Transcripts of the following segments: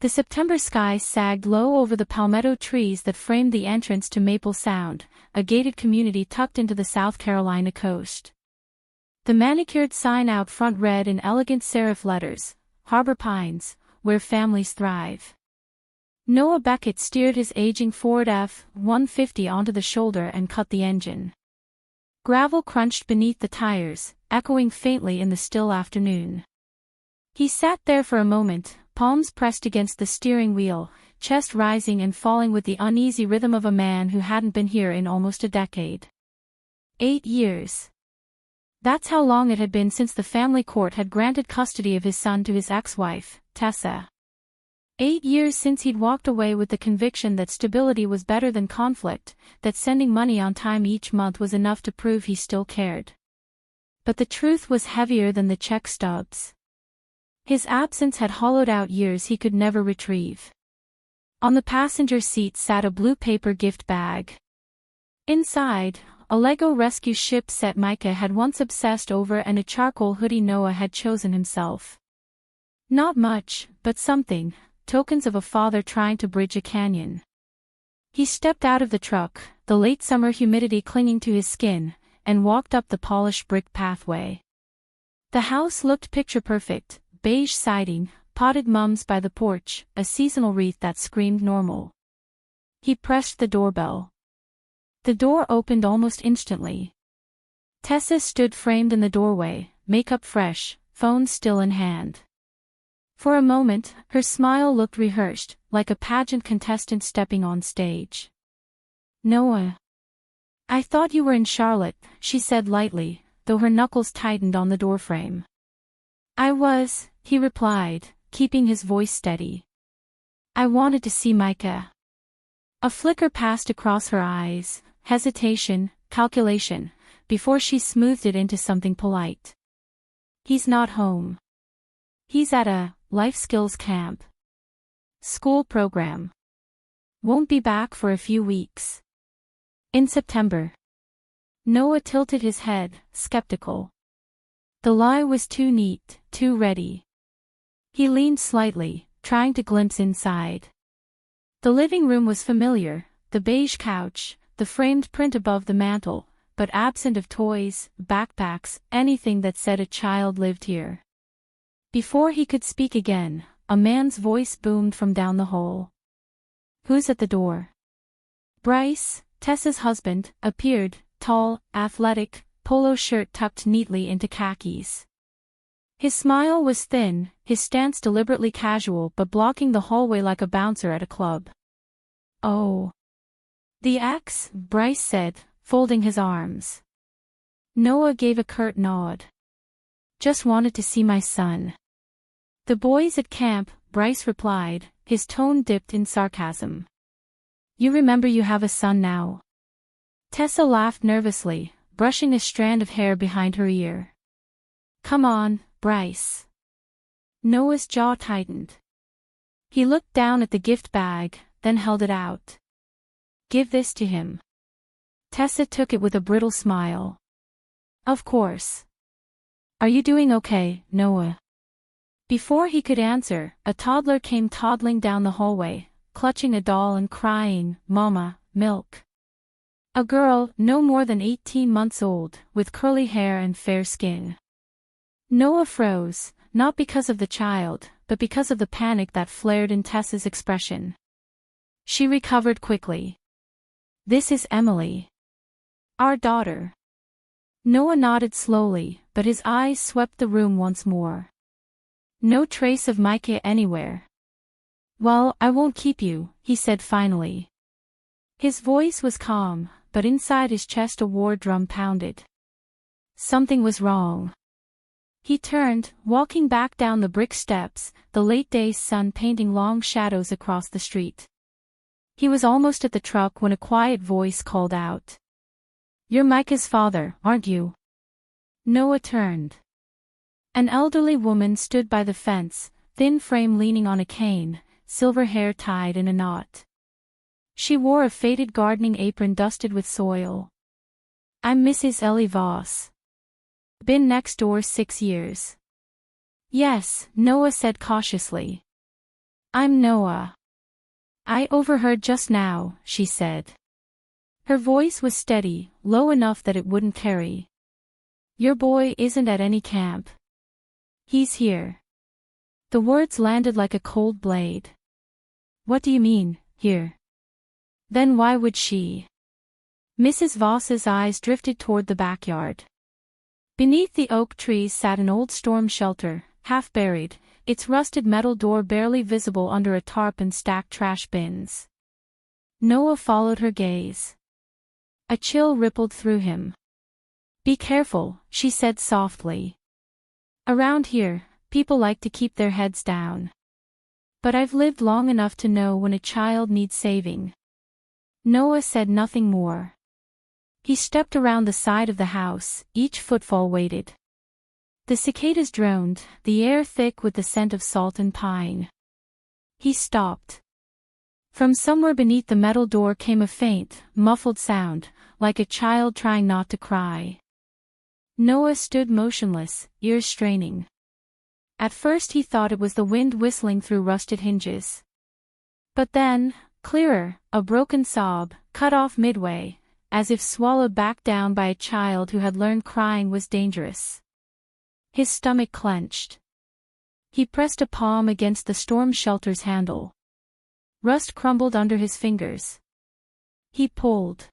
The September sky sagged low over the palmetto trees that framed the entrance to Maple Sound, a gated community tucked into the South Carolina coast. The manicured sign out front read in elegant serif letters, "Harbor Pines, where families thrive." Noah Beckett steered his aging Ford F-150 onto the shoulder and cut the engine. Gravel crunched beneath the tires, echoing faintly in the still afternoon. He sat there for a moment, palms pressed against the steering wheel, chest rising and falling with the uneasy rhythm of a man who hadn't been here in almost a decade. 8 years. That's how long it had been since the family court had granted custody of his son to his ex-wife, Tessa. 8 years since he'd walked away with the conviction that stability was better than conflict, that sending money on time each month was enough to prove he still cared. But the truth was heavier than the check stubs. His absence had hollowed out years he could never retrieve. On the passenger seat sat a blue paper gift bag. Inside, a Lego rescue ship set Micah had once obsessed over and a charcoal hoodie Noah had chosen himself. Not much, but something, tokens of a father trying to bridge a canyon. He stepped out of the truck, the late summer humidity clinging to his skin, and walked up the polished brick pathway. The house looked picture-perfect. Beige siding, potted mums by the porch, a seasonal wreath that screamed normal. He pressed the doorbell. The door opened almost instantly. Tessa stood framed in the doorway, makeup fresh, phone still in hand. For a moment, her smile looked rehearsed, like a pageant contestant stepping on stage. "Noah. I thought you were in Charlotte," she said lightly, though her knuckles tightened on the doorframe. "I was," he replied, keeping his voice steady. "I wanted to see Micah." A flicker passed across her eyes, hesitation, calculation, before she smoothed it into something polite. "He's not home. He's at a life skills camp. School program. Won't be back for a few weeks. In September." Noah tilted his head, skeptical. The lie was too neat, too ready. He leaned slightly, trying to glimpse inside. The living room was familiar, the beige couch, the framed print above the mantel, but absent of toys, backpacks, anything that said a child lived here. Before he could speak again, a man's voice boomed from down the hall. "Who's at the door?" Bryce, Tessa's husband, appeared, tall, athletic, polo shirt tucked neatly into khakis. His smile was thin, his stance deliberately casual but blocking the hallway like a bouncer at a club. "Oh. The ex," Bryce said, folding his arms. Noah gave a curt nod. "Just wanted to see my son." "The boys at camp," Bryce replied, his tone dipped in sarcasm. "You remember you have a son now?" Tessa laughed nervously, brushing a strand of hair behind her ear. "Come on, Bryce." Noah's jaw tightened. He looked down at the gift bag, then held it out. "Give this to him." Tessa took it with a brittle smile. "Of course. Are you doing okay, Noah?" Before he could answer, a toddler came toddling down the hallway, clutching a doll and crying, "Mama, milk." A girl, no more than 18 months old, with curly hair and fair skin. Noah froze, not because of the child, but because of the panic that flared in Tessa's expression. She recovered quickly. "This is Emily. Our daughter." Noah nodded slowly, but his eyes swept the room once more. No trace of Micah anywhere. "Well, I won't keep you," he said finally. His voice was calm, but inside his chest a war drum pounded. Something was wrong. He turned, walking back down the brick steps, the late day's sun painting long shadows across the street. He was almost at the truck when a quiet voice called out. "You're Micah's father, aren't you?" Noah turned. An elderly woman stood by the fence, thin frame leaning on a cane, silver hair tied in a knot. She wore a faded gardening apron dusted with soil. "I'm Mrs. Ellie Voss. Been next door 6 years." "Yes," Noah said cautiously. I'm Noah. I overheard just now, she said. Her voice was steady, low enough that it wouldn't carry. Your boy isn't at any camp. He's here. The words landed like a cold blade. What do you mean, here? Then why would she? Mrs. Voss's eyes drifted toward the backyard. Beneath the oak trees sat an old storm shelter, half buried, its rusted metal door barely visible under a tarp and stacked trash bins. Noah followed her gaze. A chill rippled through him. Be careful, she said softly. Around here, people like to keep their heads down. But I've lived long enough to know when a child needs saving. Noah said nothing more. He stepped around the side of the house, each footfall weighted. The cicadas droned, the air thick with the scent of salt and pine. He stopped. From somewhere beneath the metal door came a faint, muffled sound, like a child trying not to cry. Noah stood motionless, ears straining. At first he thought it was the wind whistling through rusted hinges. But then, clearer, a broken sob, cut off midway, as if swallowed back down by a child who had learned crying was dangerous. His stomach clenched. He pressed a palm against the storm shelter's handle. Rust crumbled under his fingers. He pulled.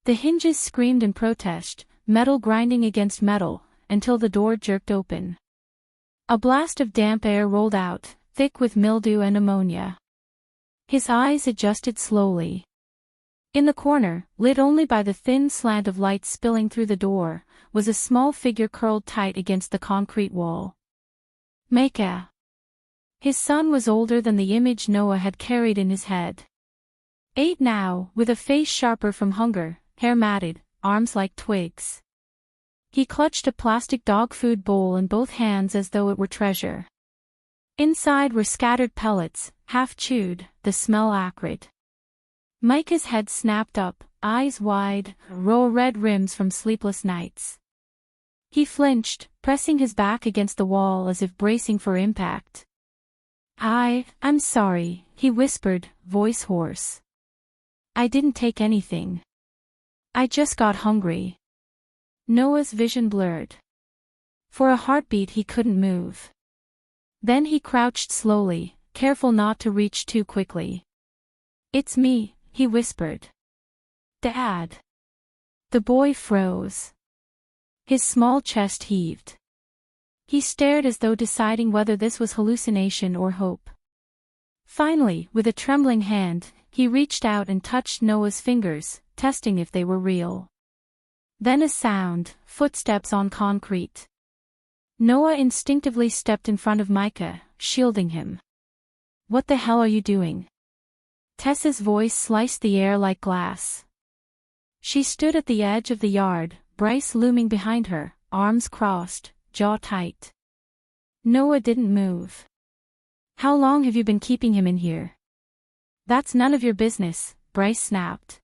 The hinges screamed in protest, metal grinding against metal, until the door jerked open. A blast of damp air rolled out, thick with mildew and ammonia. His eyes adjusted slowly. In the corner, lit only by the thin slant of light spilling through the door, was a small figure curled tight against the concrete wall. Micah. His son was older than the image Noah had carried in his head. 8 now, with a face sharper from hunger, hair matted, arms like twigs. He clutched a plastic dog food bowl in both hands as though it were treasure. Inside were scattered pellets, half chewed, the smell acrid. Micah's head snapped up, eyes wide, a row of red rims from sleepless nights. He flinched, pressing his back against the wall as if bracing for impact. I'm sorry, he whispered, voice hoarse. I didn't take anything. I just got hungry. Noah's vision blurred. For a heartbeat he couldn't move. Then he crouched slowly, careful not to reach too quickly. It's me, he whispered. Dad. The boy froze. His small chest heaved. He stared as though deciding whether this was hallucination or hope. Finally, with a trembling hand, he reached out and touched Noah's fingers, testing if they were real. Then a sound, footsteps on concrete. Noah instinctively stepped in front of Micah, shielding him. What the hell are you doing? Tessa's voice sliced the air like glass. She stood at the edge of the yard, Bryce looming behind her, arms crossed, jaw tight. Noah didn't move. How long have you been keeping him in here? That's none of your business, Bryce snapped.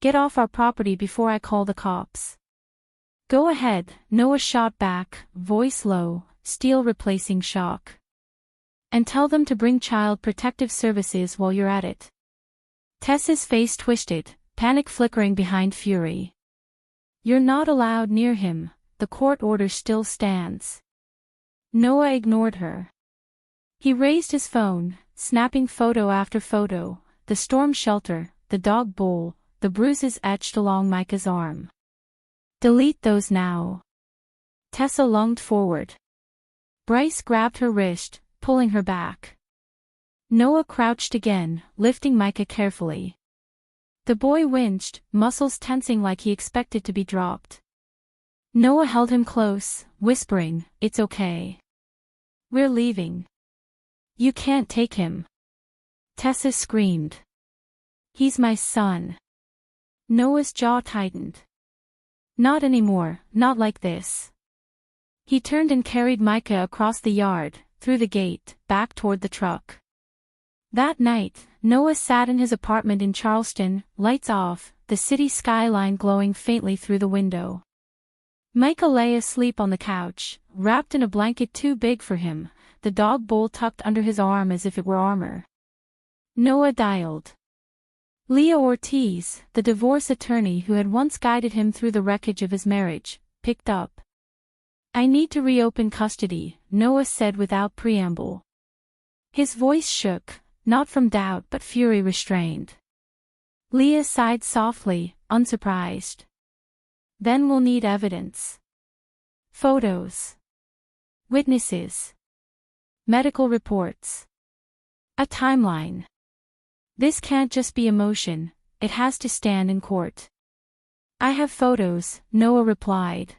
Get off our property before I call the cops. Go ahead, Noah shot back, voice low, steel replacing shock. And tell them to bring Child Protective Services while you're at it. Tessa's face twisted, panic flickering behind fury. You're not allowed near him, the court order still stands. Noah ignored her. He raised his phone, snapping photo after photo, the storm shelter, the dog bowl, the bruises etched along Micah's arm. Delete those now. Tessa lunged forward. Bryce grabbed her wrist, pulling her back. Noah crouched again, lifting Micah carefully. The boy winced, muscles tensing like he expected to be dropped. Noah held him close, whispering, "It's okay. We're leaving." "You can't take him." Tessa screamed. "He's my son." Noah's jaw tightened. "Not anymore, not like this." He turned and carried Micah across the yard, through the gate, back toward the truck. That night, Noah sat in his apartment in Charleston, lights off, the city skyline glowing faintly through the window. Micah lay asleep on the couch, wrapped in a blanket too big for him, the dog bowl tucked under his arm as if it were armor. Noah dialed. Leah Ortiz, the divorce attorney who had once guided him through the wreckage of his marriage, picked up. "I need to reopen custody," Noah said without preamble. His voice shook, not from doubt but fury restrained. Leah sighed softly, unsurprised. "Then we'll need evidence. Photos. Witnesses. Medical reports. A timeline. This can't just be emotion, it has to stand in court." "I have photos," Noah replied.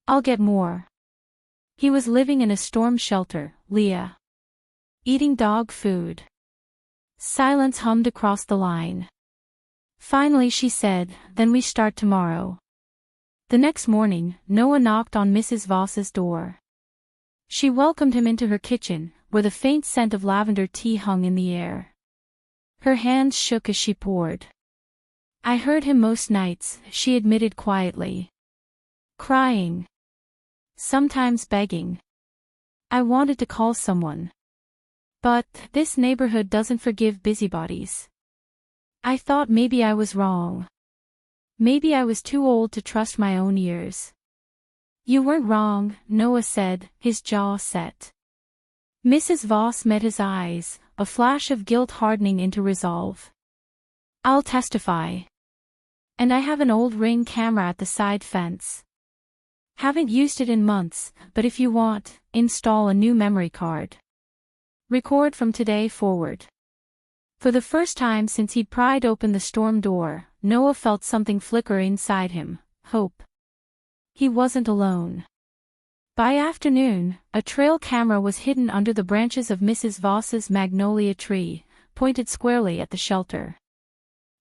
"I'll get more." He was living in a storm shelter, Leah. Eating dog food. Silence hummed across the line. Finally she said, "Then we start tomorrow." The next morning, Noah knocked on Mrs. Voss's door. She welcomed him into her kitchen, where the faint scent of lavender tea hung in the air. Her hands shook as she poured. "I heard him most nights," she admitted quietly. "Crying. Sometimes begging. I wanted to call someone. But this neighborhood doesn't forgive busybodies. I thought maybe I was wrong. Maybe I was too old to trust my own ears." "You weren't wrong," Noah said, his jaw set. Mrs. Voss met his eyes, a flash of guilt hardening into resolve. "I'll testify. And I have an old Ring camera at the side fence. Haven't used it in months, but if you want, install a new memory card. Record from today forward." For the first time since he'd pried open the storm door, Noah felt something flicker inside him, hope. He wasn't alone. By afternoon, a trail camera was hidden under the branches of Mrs. Voss's magnolia tree, pointed squarely at the shelter.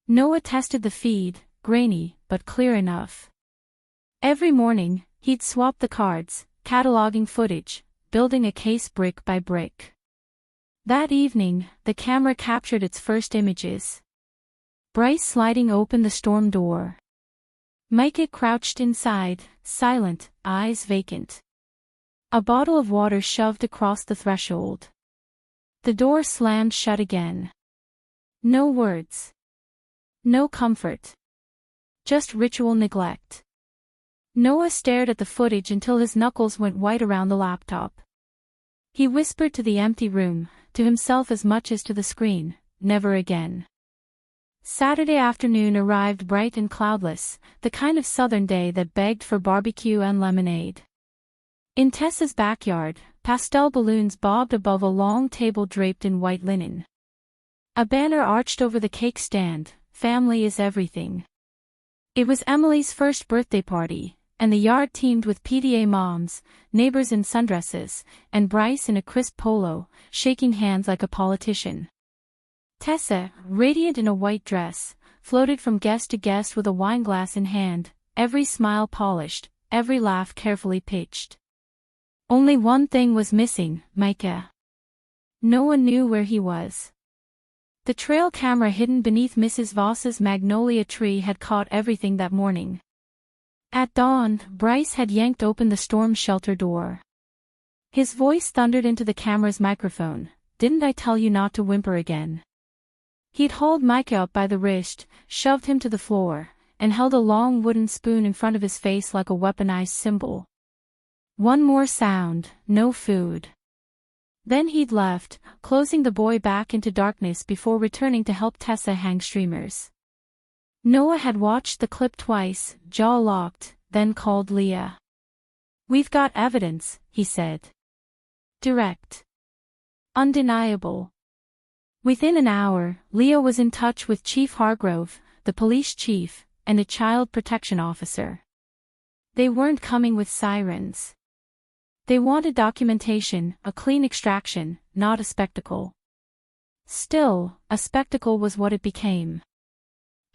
Noah tested the feed, grainy, but clear enough. Every morning, he'd swap the cards, cataloging footage, building a case brick by brick. That evening, the camera captured its first images. Bryce sliding open the storm door. Micah crouched inside, silent, eyes vacant. A bottle of water shoved across the threshold. The door slammed shut again. No words. No comfort. Just ritual neglect. Noah stared at the footage until his knuckles went white around the laptop. He whispered to the empty room, to himself as much as to the screen, "Never again." Saturday afternoon arrived bright and cloudless, the kind of southern day that begged for barbecue and lemonade. In Tessa's backyard, pastel balloons bobbed above a long table draped in white linen. A banner arched over the cake stand, "Family is everything." It was Emily's first birthday party, and the yard teemed with PTA moms, neighbors in sundresses, and Bryce in a crisp polo, shaking hands like a politician. Tessa, radiant in a white dress, floated from guest to guest with a wineglass in hand, every smile polished, every laugh carefully pitched. Only one thing was missing, Micah. No one knew where he was. The trail camera hidden beneath Mrs. Voss's magnolia tree had caught everything that morning. At dawn, Bryce had yanked open the storm shelter door. His voice thundered into the camera's microphone, "Didn't I tell you not to whimper again?" He'd hauled Micah up by the wrist, shoved him to the floor, and held a long wooden spoon in front of his face like a weaponized symbol. One more sound, no food. Then he'd left, closing the boy back into darkness before returning to help Tessa hang streamers. Noah had watched the clip twice, jaw locked, then called Leah. "We've got evidence," he said. "Direct. Undeniable." Within an hour, Leah was in touch with Chief Hargrove, the police chief, and a child protection officer. They weren't coming with sirens. They wanted documentation, a clean extraction, not a spectacle. Still, a spectacle was what it became.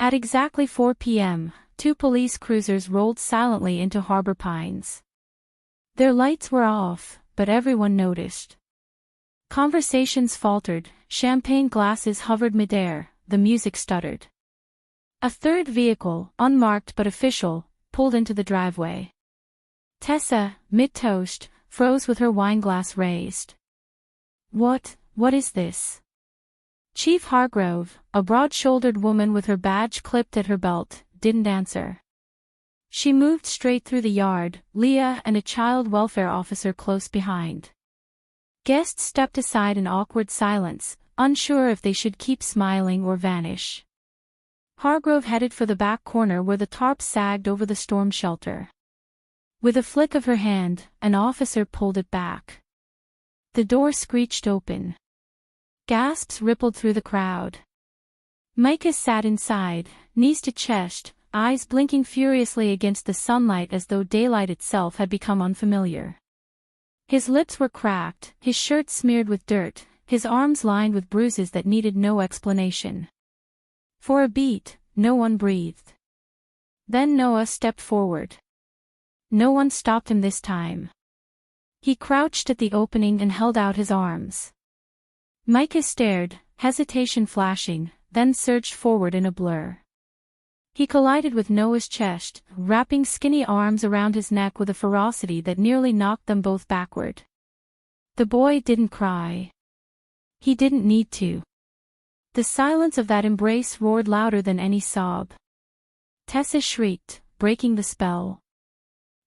At exactly 4 p.m., 2 police cruisers rolled silently into Harbor Pines. Their lights were off, but everyone noticed. Conversations faltered, champagne glasses hovered midair, the music stuttered. A third vehicle, unmarked but official, pulled into the driveway. Tessa, mid-toast, froze with her wineglass raised. What is this? Chief Hargrove, a broad-shouldered woman with her badge clipped at her belt, didn't answer. She moved straight through the yard, Leah and a child welfare officer close behind. Guests stepped aside in awkward silence, unsure if they should keep smiling or vanish. Hargrove headed for the back corner where the tarp sagged over the storm shelter. With a flick of her hand, an officer pulled it back. The door screeched open. Gasps rippled through the crowd. Micah sat inside, knees to chest, eyes blinking furiously against the sunlight as though daylight itself had become unfamiliar. His lips were cracked, his shirt smeared with dirt, his arms lined with bruises that needed no explanation. For a beat, no one breathed. Then Noah stepped forward. No one stopped him this time. He crouched at the opening and held out his arms. Micah stared, hesitation flashing, then surged forward in a blur. He collided with Noah's chest, wrapping skinny arms around his neck with a ferocity that nearly knocked them both backward. The boy didn't cry. He didn't need to. The silence of that embrace roared louder than any sob. Tessa shrieked, breaking the spell.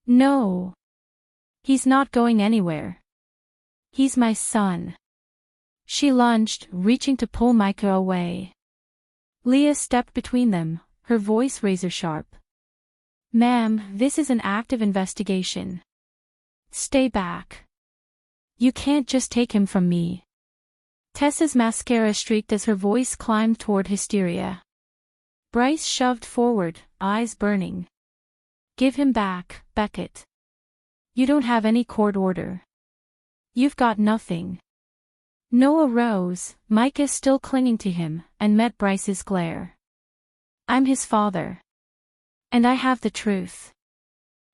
No. He's not going anywhere. He's my son. She lunged, reaching to pull Micah away. Leah stepped between them, her voice razor-sharp. Ma'am, this is an active investigation. Stay back. You can't just take him from me. Tessa's mascara streaked as her voice climbed toward hysteria. Bryce shoved forward, eyes burning. Give him back, Beckett. You don't have any court order. You've got nothing. Noah rose, Micah still clinging to him, and met Bryce's glare. I'm his father. And I have the truth.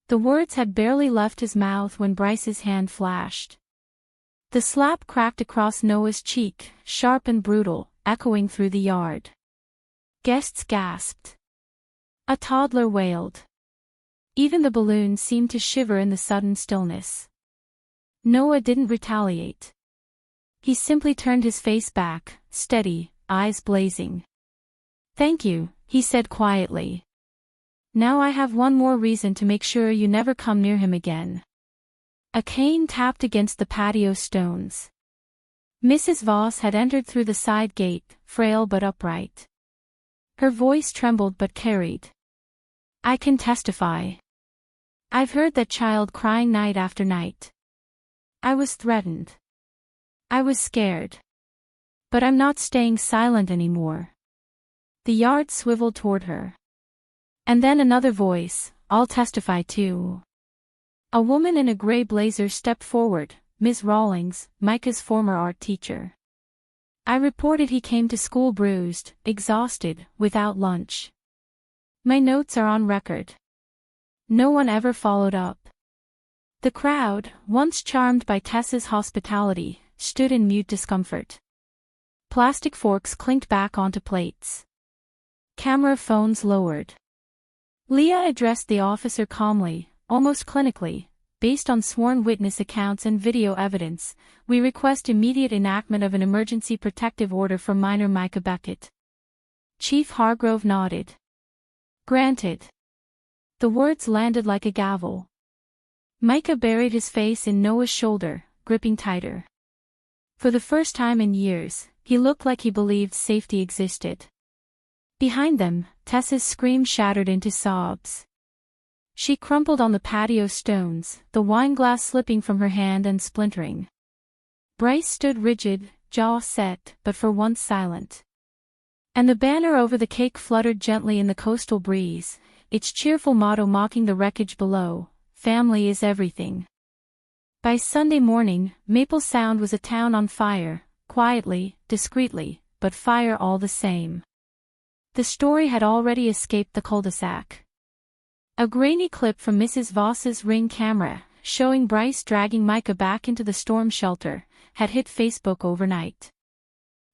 The words had barely left his mouth when Bryce's hand flashed. The slap cracked across Noah's cheek, sharp and brutal, echoing through the yard. Guests gasped. A toddler wailed. Even the balloon seemed to shiver in the sudden stillness. Noah didn't retaliate. He simply turned his face back, steady, eyes blazing. Thank you, he said quietly. Now I have one more reason to make sure you never come near him again. A cane tapped against the patio stones. Mrs. Voss had entered through the side gate, frail but upright. Her voice trembled but carried. I can testify. I've heard that child crying night after night. I was threatened. I was scared. But I'm not staying silent anymore. The yard swiveled toward her. And then another voice, I'll testify too. A woman in a gray blazer stepped forward, Miss Rawlings, Micah's former art teacher. I reported he came to school bruised, exhausted, without lunch. My notes are on record. No one ever followed up. The crowd, once charmed by Tessa's hospitality, stood in mute discomfort. Plastic forks clinked back onto plates. Camera phones lowered. Leah addressed the officer calmly, almost clinically. Based on sworn witness accounts and video evidence, we request immediate enactment of an emergency protective order for minor Micah Beckett. Chief Hargrove nodded. Granted. The words landed like a gavel. Micah buried his face in Noah's shoulder, gripping tighter. For the first time in years, he looked like he believed safety existed. Behind them, Tessa's scream shattered into sobs. She crumpled on the patio stones, the wineglass slipping from her hand and splintering. Bryce stood rigid, jaw set, but for once silent. And the banner over the cake fluttered gently in the coastal breeze, its cheerful motto mocking the wreckage below, family is everything. By Sunday morning, Maple Sound was a town on fire, quietly, discreetly, but fire all the same. The story had already escaped the cul-de-sac. A grainy clip from Mrs. Voss's Ring camera, showing Bryce dragging Micah back into the storm shelter, had hit Facebook overnight.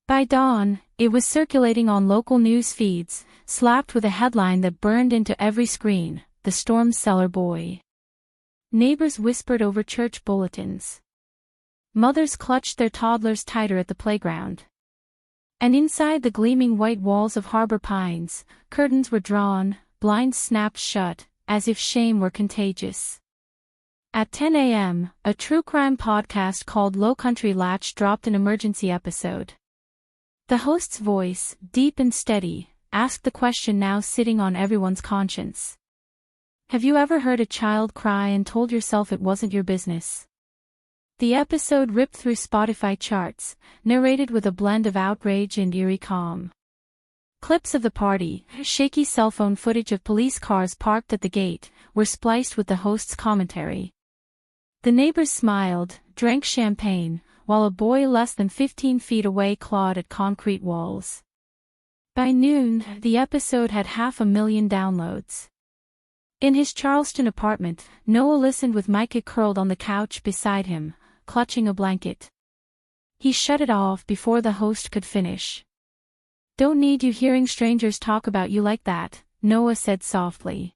By dawn, it was circulating on local news feeds, slapped with a headline that burned into every screen, "The Storm Cellar Boy." Neighbors whispered over church bulletins. Mothers clutched their toddlers tighter at the playground. And inside the gleaming white walls of Harbor Pines, curtains were drawn, blinds snapped shut, as if shame were contagious. At 10 a.m., a true crime podcast called Low Country Latch dropped an emergency episode. The host's voice, deep and steady, asked the question now sitting on everyone's conscience. Have you ever heard a child cry and told yourself it wasn't your business? The episode ripped through Spotify charts, narrated with a blend of outrage and eerie calm. Clips of the party, shaky cell phone footage of police cars parked at the gate, were spliced with the host's commentary. The neighbors smiled, drank champagne, while a boy less than 15 feet away clawed at concrete walls. By noon, the episode had 500,000 downloads. In his Charleston apartment, Noah listened with Micah curled on the couch beside him, clutching a blanket. He shut it off before the host could finish. "Don't need you hearing strangers talk about you like that," Noah said softly.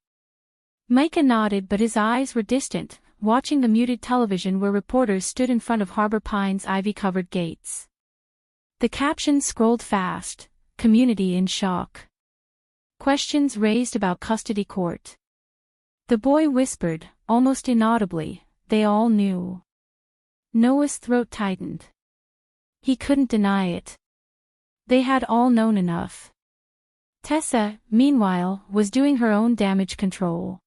Micah nodded, but his eyes were distant, watching the muted television where reporters stood in front of Harbor Pines' ivy-covered gates. The caption scrolled fast, "Community in shock." Questions raised about custody court. The boy whispered, almost inaudibly, "They all knew." Noah's throat tightened. He couldn't deny it. They had all known enough. Tessa, meanwhile, was doing her own damage control.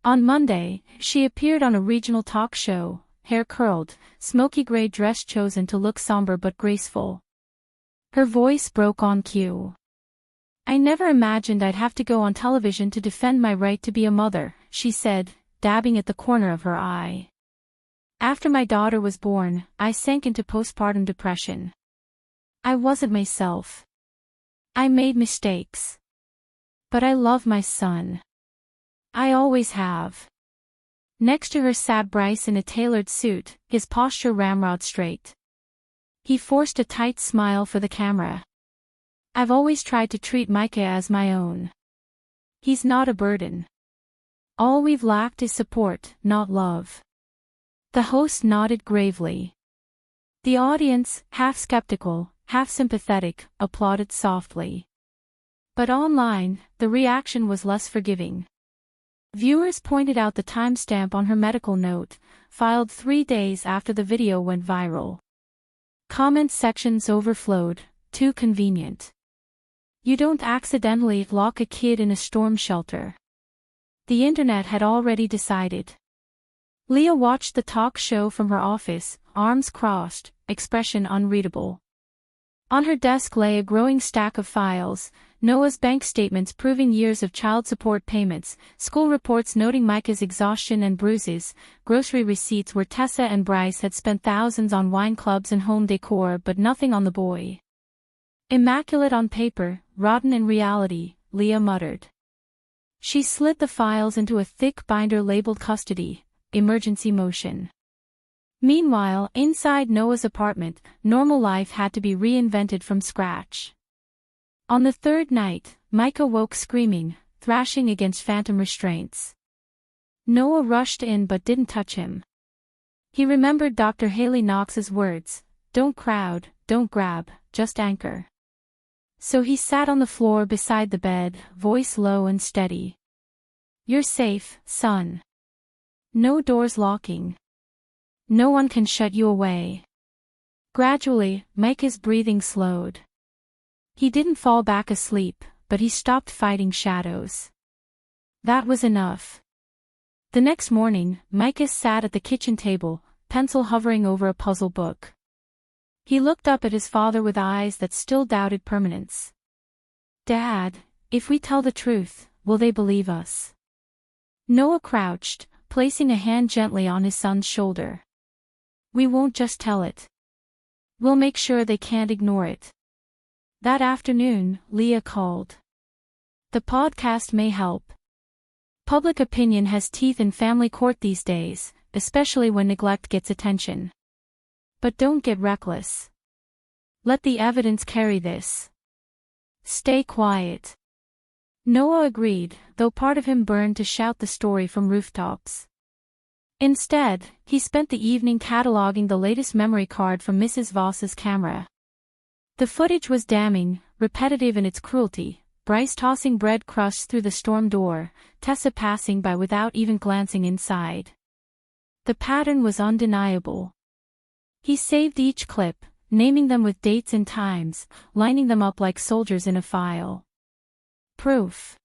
On Monday, she appeared on a regional talk show, hair curled, smoky gray dress chosen to look somber but graceful. Her voice broke on cue. "I never imagined I'd have to go on television to defend my right to be a mother," she said, dabbing at the corner of her eye. "After my daughter was born, I sank into postpartum depression. I wasn't myself. I made mistakes. But I love my son. I always have." Next to her sat Bryce in a tailored suit, his posture ramrod straight. He forced a tight smile for the camera. "I've always tried to treat Micah as my own. He's not a burden. All we've lacked is support, not love." The host nodded gravely. The audience, half skeptical, half sympathetic, applauded softly. But online, the reaction was less forgiving. Viewers pointed out the timestamp on her medical note, filed 3 days after the video went viral. Comment sections overflowed, "Too convenient. You don't accidentally lock a kid in a storm shelter." The internet had already decided. Leah watched the talk show from her office, arms crossed, expression unreadable. On her desk lay a growing stack of files, Noah's bank statements proving years of child support payments, school reports noting Micah's exhaustion and bruises, grocery receipts where Tessa and Bryce had spent thousands on wine clubs and home decor but nothing on the boy. "Immaculate on paper, rotten in reality," Leah muttered. She slid the files into a thick binder labeled "Custody, Emergency Motion." Meanwhile, inside Noah's apartment, normal life had to be reinvented from scratch. On the third night, Micah woke screaming, thrashing against phantom restraints. Noah rushed in but didn't touch him. He remembered Dr. Haley Knox's words, "Don't crowd, don't grab, just anchor." So he sat on the floor beside the bed, voice low and steady. "You're safe, son. No doors locking. No one can shut you away." Gradually, Micah's breathing slowed. He didn't fall back asleep, but he stopped fighting shadows. That was enough. The next morning, Micah sat at the kitchen table, pencil hovering over a puzzle book. He looked up at his father with eyes that still doubted permanence. "Dad, if we tell the truth, will they believe us?" Noah crouched, placing a hand gently on his son's shoulder. "We won't just tell it. We'll make sure they can't ignore it." That afternoon, Leah called. "The podcast may help. Public opinion has teeth in family court these days, especially when neglect gets attention. But don't get reckless. Let the evidence carry this. Stay quiet." Noah agreed, though part of him burned to shout the story from rooftops. Instead, he spent the evening cataloging the latest memory card from Mrs. Voss's camera. The footage was damning, repetitive in its cruelty. Bryce tossing bread crusts through the storm door, Tessa passing by without even glancing inside. The pattern was undeniable. He saved each clip, naming them with dates and times, lining them up like soldiers in a file. Proof.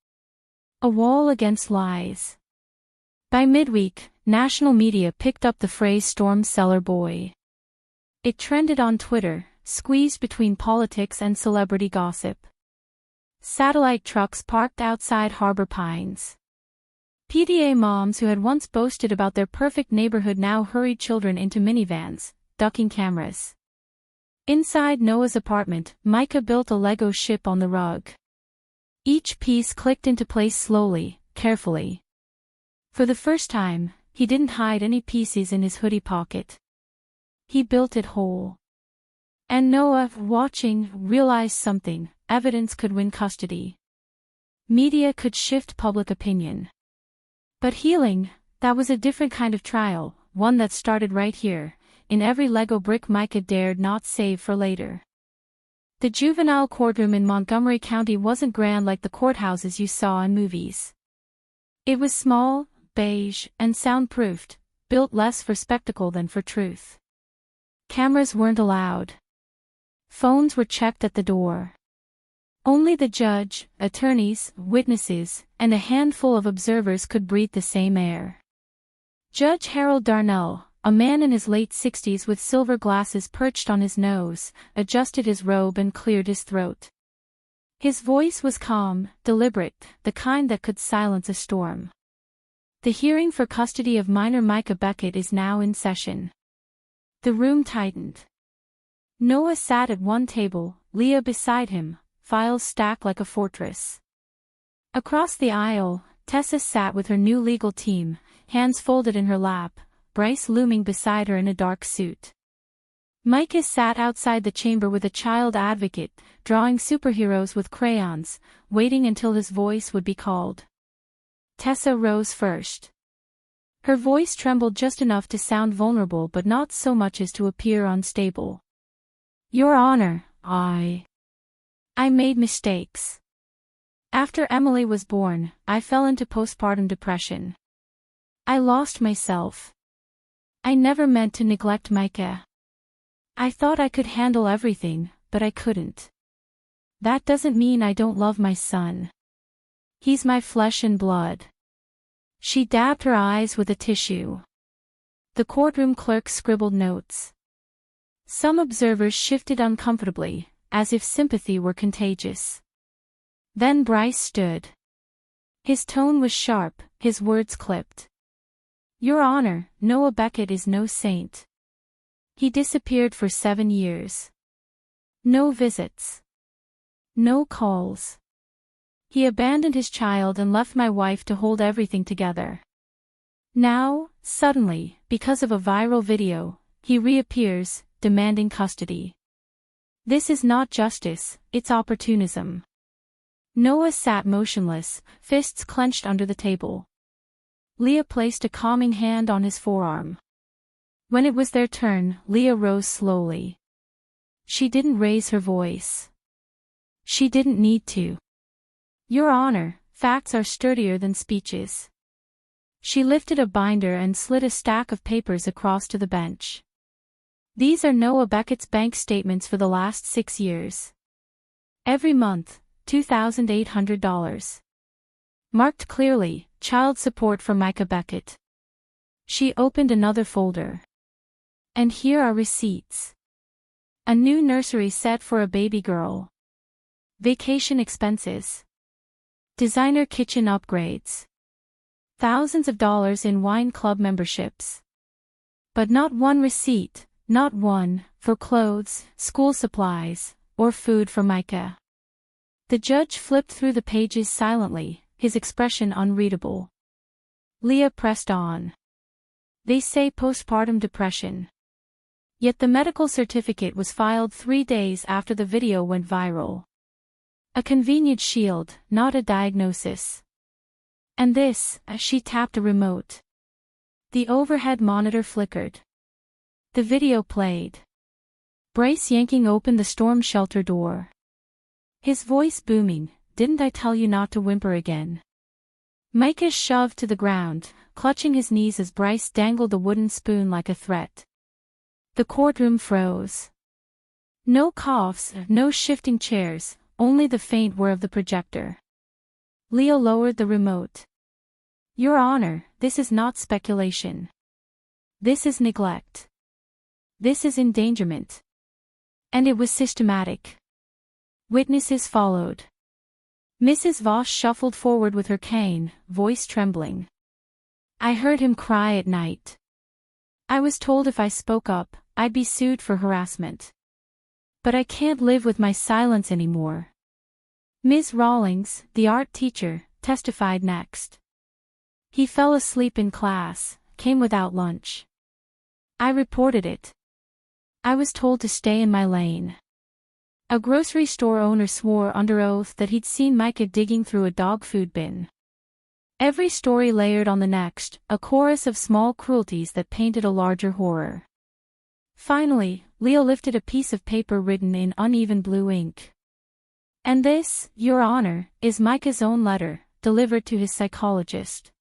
A wall against lies. By midweek, national media picked up the phrase "storm cellar boy." It trended on Twitter, squeezed between politics and celebrity gossip. Satellite trucks parked outside Harbor Pines. PTA moms who had once boasted about their perfect neighborhood now hurried children into minivans, ducking cameras. Inside Noah's apartment, Micah built a Lego ship on the rug. Each piece clicked into place slowly, carefully. For the first time, he didn't hide any pieces in his hoodie pocket. He built it whole. And Noah, watching, realized something: evidence could win custody. Media could shift public opinion. But healing, that was a different kind of trial, one that started right here, in every Lego brick Micah dared not save for later. The juvenile courtroom in Montgomery County wasn't grand like the courthouses you saw in movies. It was small, beige, and soundproofed, built less for spectacle than for truth. Cameras weren't allowed. Phones were checked at the door. Only the judge, attorneys, witnesses, and a handful of observers could breathe the same air. Judge Harold Darnell, a man in his late 60s with silver glasses perched on his nose, adjusted his robe and cleared his throat. His voice was calm, deliberate, the kind that could silence a storm. The hearing for custody of minor Micah Beckett is now in session. The room tightened. Noah sat at one table, Leah beside him, files stacked like a fortress. Across the aisle, Tessa sat with her new legal team, hands folded in her lap, Bryce looming beside her in a dark suit. Micah sat outside the chamber with a child advocate, drawing superheroes with crayons, waiting until his voice would be called. Tessa rose first. Her voice trembled just enough to sound vulnerable but not so much as to appear unstable. Your Honor, I made mistakes. After Emily was born, I fell into postpartum depression. I lost myself. I never meant to neglect Micah. I thought I could handle everything, but I couldn't. That doesn't mean I don't love my son. He's my flesh and blood. She dabbed her eyes with a tissue. The courtroom clerk scribbled notes. Some observers shifted uncomfortably, as if sympathy were contagious. Then Bryce stood. His tone was sharp, his words clipped. Your Honor, Noah Beckett is no saint. He disappeared for 7 years. No visits. No calls. He abandoned his child and left my wife to hold everything together. Now, suddenly, because of a viral video, he reappears, demanding custody. This is not justice, it's opportunism. Noah sat motionless, fists clenched under the table. Leah placed a calming hand on his forearm. When it was their turn, Leah rose slowly. She didn't raise her voice. She didn't need to. Your Honor, facts are sturdier than speeches. She lifted a binder and slid a stack of papers across to the bench. These are Noah Beckett's bank statements for the last 6 years. Every month, $2,800. Marked clearly, child support for Micah Beckett. She opened another folder. And here are receipts. A new nursery set for a baby girl. Vacation expenses. Designer kitchen upgrades. Thousands of dollars in wine club memberships. But not one receipt, not one, for clothes, school supplies, or food for Micah. The judge flipped through the pages silently, his expression unreadable. Leah pressed on. They say postpartum depression. Yet the medical certificate was filed 3 days after the video went viral. A convenient shield, not a diagnosis. And this, as she tapped a remote. The overhead monitor flickered. The video played. Bryce yanking open the storm shelter door. His voice booming, "Didn't I tell you not to whimper again?" Micah shoved to the ground, clutching his knees as Bryce dangled the wooden spoon like a threat. The courtroom froze. No coughs, no shifting chairs, only the faint whir of the projector. Leo lowered the remote. "Your Honor, this is not speculation. This is neglect. This is endangerment." And it was systematic. Witnesses followed. Mrs. Voss shuffled forward with her cane, voice trembling. "I heard him cry at night. I was told if I spoke up, I'd be sued for harassment. But I can't live with my silence anymore." Ms. Rawlings, the art teacher, testified next. "He fell asleep in class, came without lunch. I reported it. I was told to stay in my lane." A grocery store owner swore under oath that he'd seen Micah digging through a dog food bin. Every story layered on the next, a chorus of small cruelties that painted a larger horror. Finally, Leo lifted a piece of paper written in uneven blue ink. "And this, Your Honor, is Micah's own letter, delivered to his psychologist."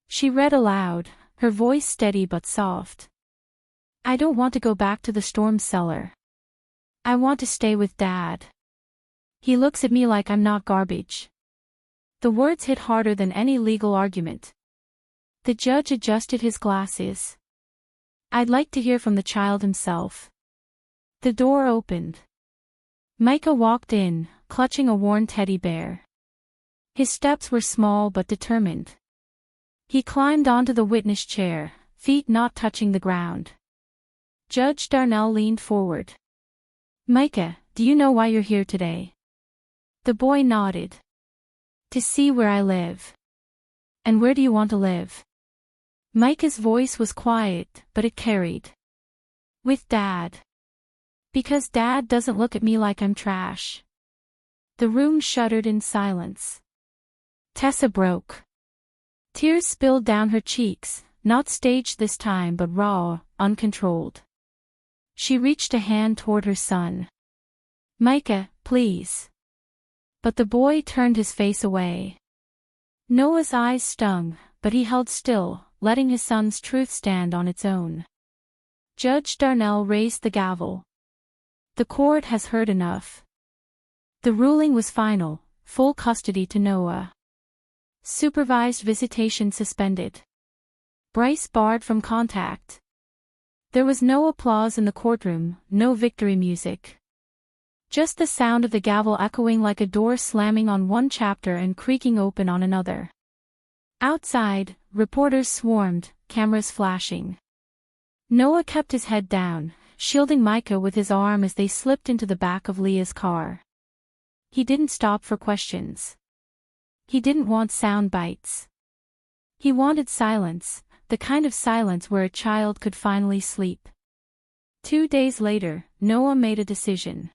She read aloud, her voice steady but soft. "I don't want to go back to the storm cellar. I want to stay with Dad. He looks at me like I'm not garbage." The words hit harder than any legal argument. The judge adjusted his glasses. "I'd like to hear from the child himself." The door opened. Micah walked in, clutching a worn teddy bear. His steps were small but determined. He climbed onto the witness chair, feet not touching the ground. Judge Darnell leaned forward. "Micah, do you know why you're here today?" The boy nodded. "To see where I live." "And where do you want to live?" Micah's voice was quiet, but it carried. "With Dad. Because Dad doesn't look at me like I'm trash." The room shuddered in silence. Tessa broke. Tears spilled down her cheeks, not staged this time but raw, uncontrolled. She reached a hand toward her son. "Micah, please." But the boy turned his face away. Noah's eyes stung, but he held still, letting his son's truth stand on its own. Judge Darnell raised the gavel. "The court has heard enough." The ruling was final, full custody to Noah. Supervised visitation suspended. Bryce barred from contact. There was no applause in the courtroom, no victory music. Just the sound of the gavel echoing like a door slamming on one chapter and creaking open on another. Outside, reporters swarmed, cameras flashing. Noah kept his head down, shielding Micah with his arm as they slipped into the back of Leah's car. He didn't stop for questions. He didn't want sound bites. He wanted silence, the kind of silence where a child could finally sleep. 2 days later, Noah made a decision.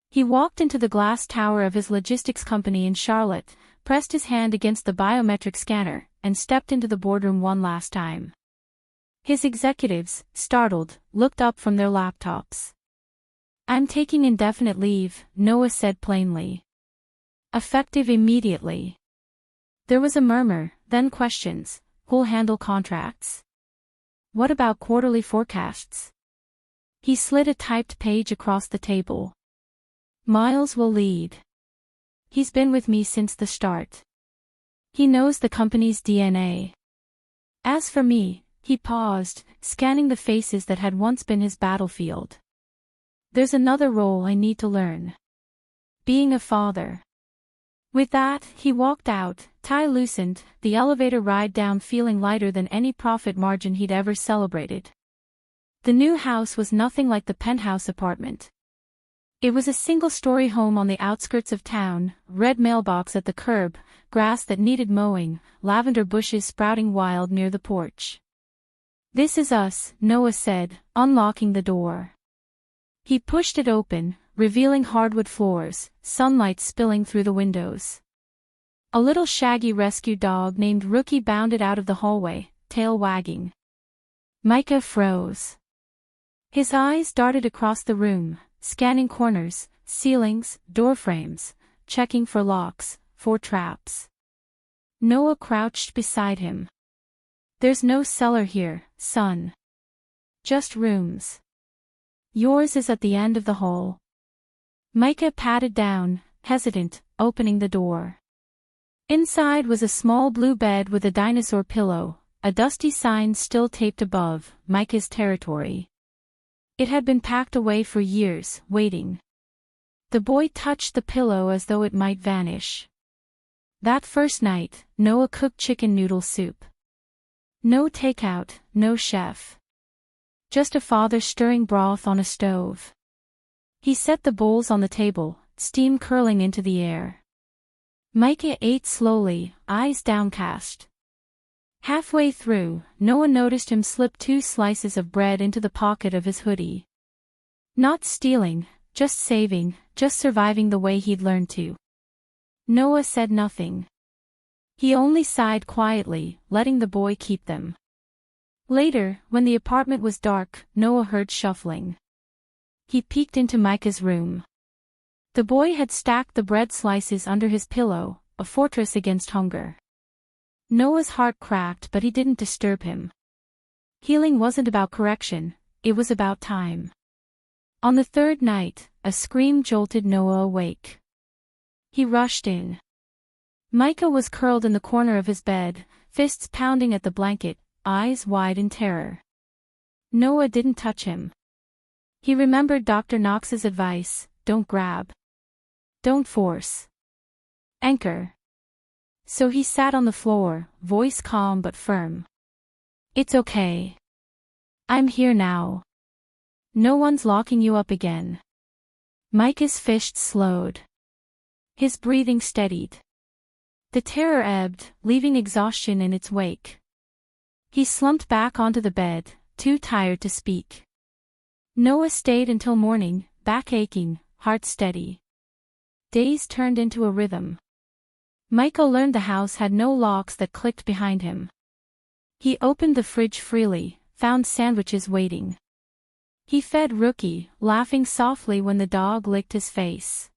He walked into the glass tower of his logistics company in Charlotte, pressed his hand against the biometric scanner, and stepped into the boardroom one last time. His executives, startled, looked up from their laptops. "I'm taking indefinite leave," Noah said plainly. "Effective immediately." There was a murmur, then questions. "Who'll handle contracts? What about quarterly forecasts?" He slid a typed page across the table. "Miles will lead. He's been with me since the start. He knows the company's DNA. As for me," he paused, scanning the faces that had once been his battlefield. "There's another role I need to learn. Being a father." With that, he walked out, tie loosened, the elevator ride down feeling lighter than any profit margin he'd ever celebrated. The new house was nothing like the penthouse apartment. It was a single-story home on the outskirts of town, red mailbox at the curb, grass that needed mowing, lavender bushes sprouting wild near the porch. "This is us," Noah said, unlocking the door. He pushed it open, revealing hardwood floors, sunlight spilling through the windows. A little shaggy rescue dog named Rookie bounded out of the hallway, tail wagging. Micah froze. His eyes darted across the room, scanning corners, ceilings, doorframes, checking for locks, for traps. Noah crouched beside him. "There's no cellar here, son. Just rooms. Yours is at the end of the hall." Micah patted down, hesitant, opening the door. Inside was a small blue bed with a dinosaur pillow, a dusty sign still taped above, "Micah's territory." It had been packed away for years, waiting. The boy touched the pillow as though it might vanish. That first night, Noah cooked chicken noodle soup. No takeout, no chef. Just a father stirring broth on a stove. He set the bowls on the table, steam curling into the air. Micah ate slowly, eyes downcast. Halfway through, Noah noticed him slip 2 slices of bread into the pocket of his hoodie. Not stealing, just saving, just surviving the way he'd learned to. Noah said nothing. He only sighed quietly, letting the boy keep them. Later, when the apartment was dark, Noah heard shuffling. He peeked into Micah's room. The boy had stacked the bread slices under his pillow, a fortress against hunger. Noah's heart cracked, but he didn't disturb him. Healing wasn't about correction, it was about time. On the 3rd night, a scream jolted Noah awake. He rushed in. Micah was curled in the corner of his bed, fists pounding at the blanket, eyes wide in terror. Noah didn't touch him. He remembered Dr. Knox's advice: don't grab. Don't force. Anchor. So he sat on the floor, voice calm but firm. "It's okay. I'm here now. No one's locking you up again." Micah's fists slowed. His breathing steadied. The terror ebbed, leaving exhaustion in its wake. He slumped back onto the bed, too tired to speak. Noah stayed until morning, back aching, heart steady. Days turned into a rhythm. Micah learned the house had no locks that clicked behind him. He opened the fridge freely, found sandwiches waiting. He fed Rookie, laughing softly when the dog licked his face.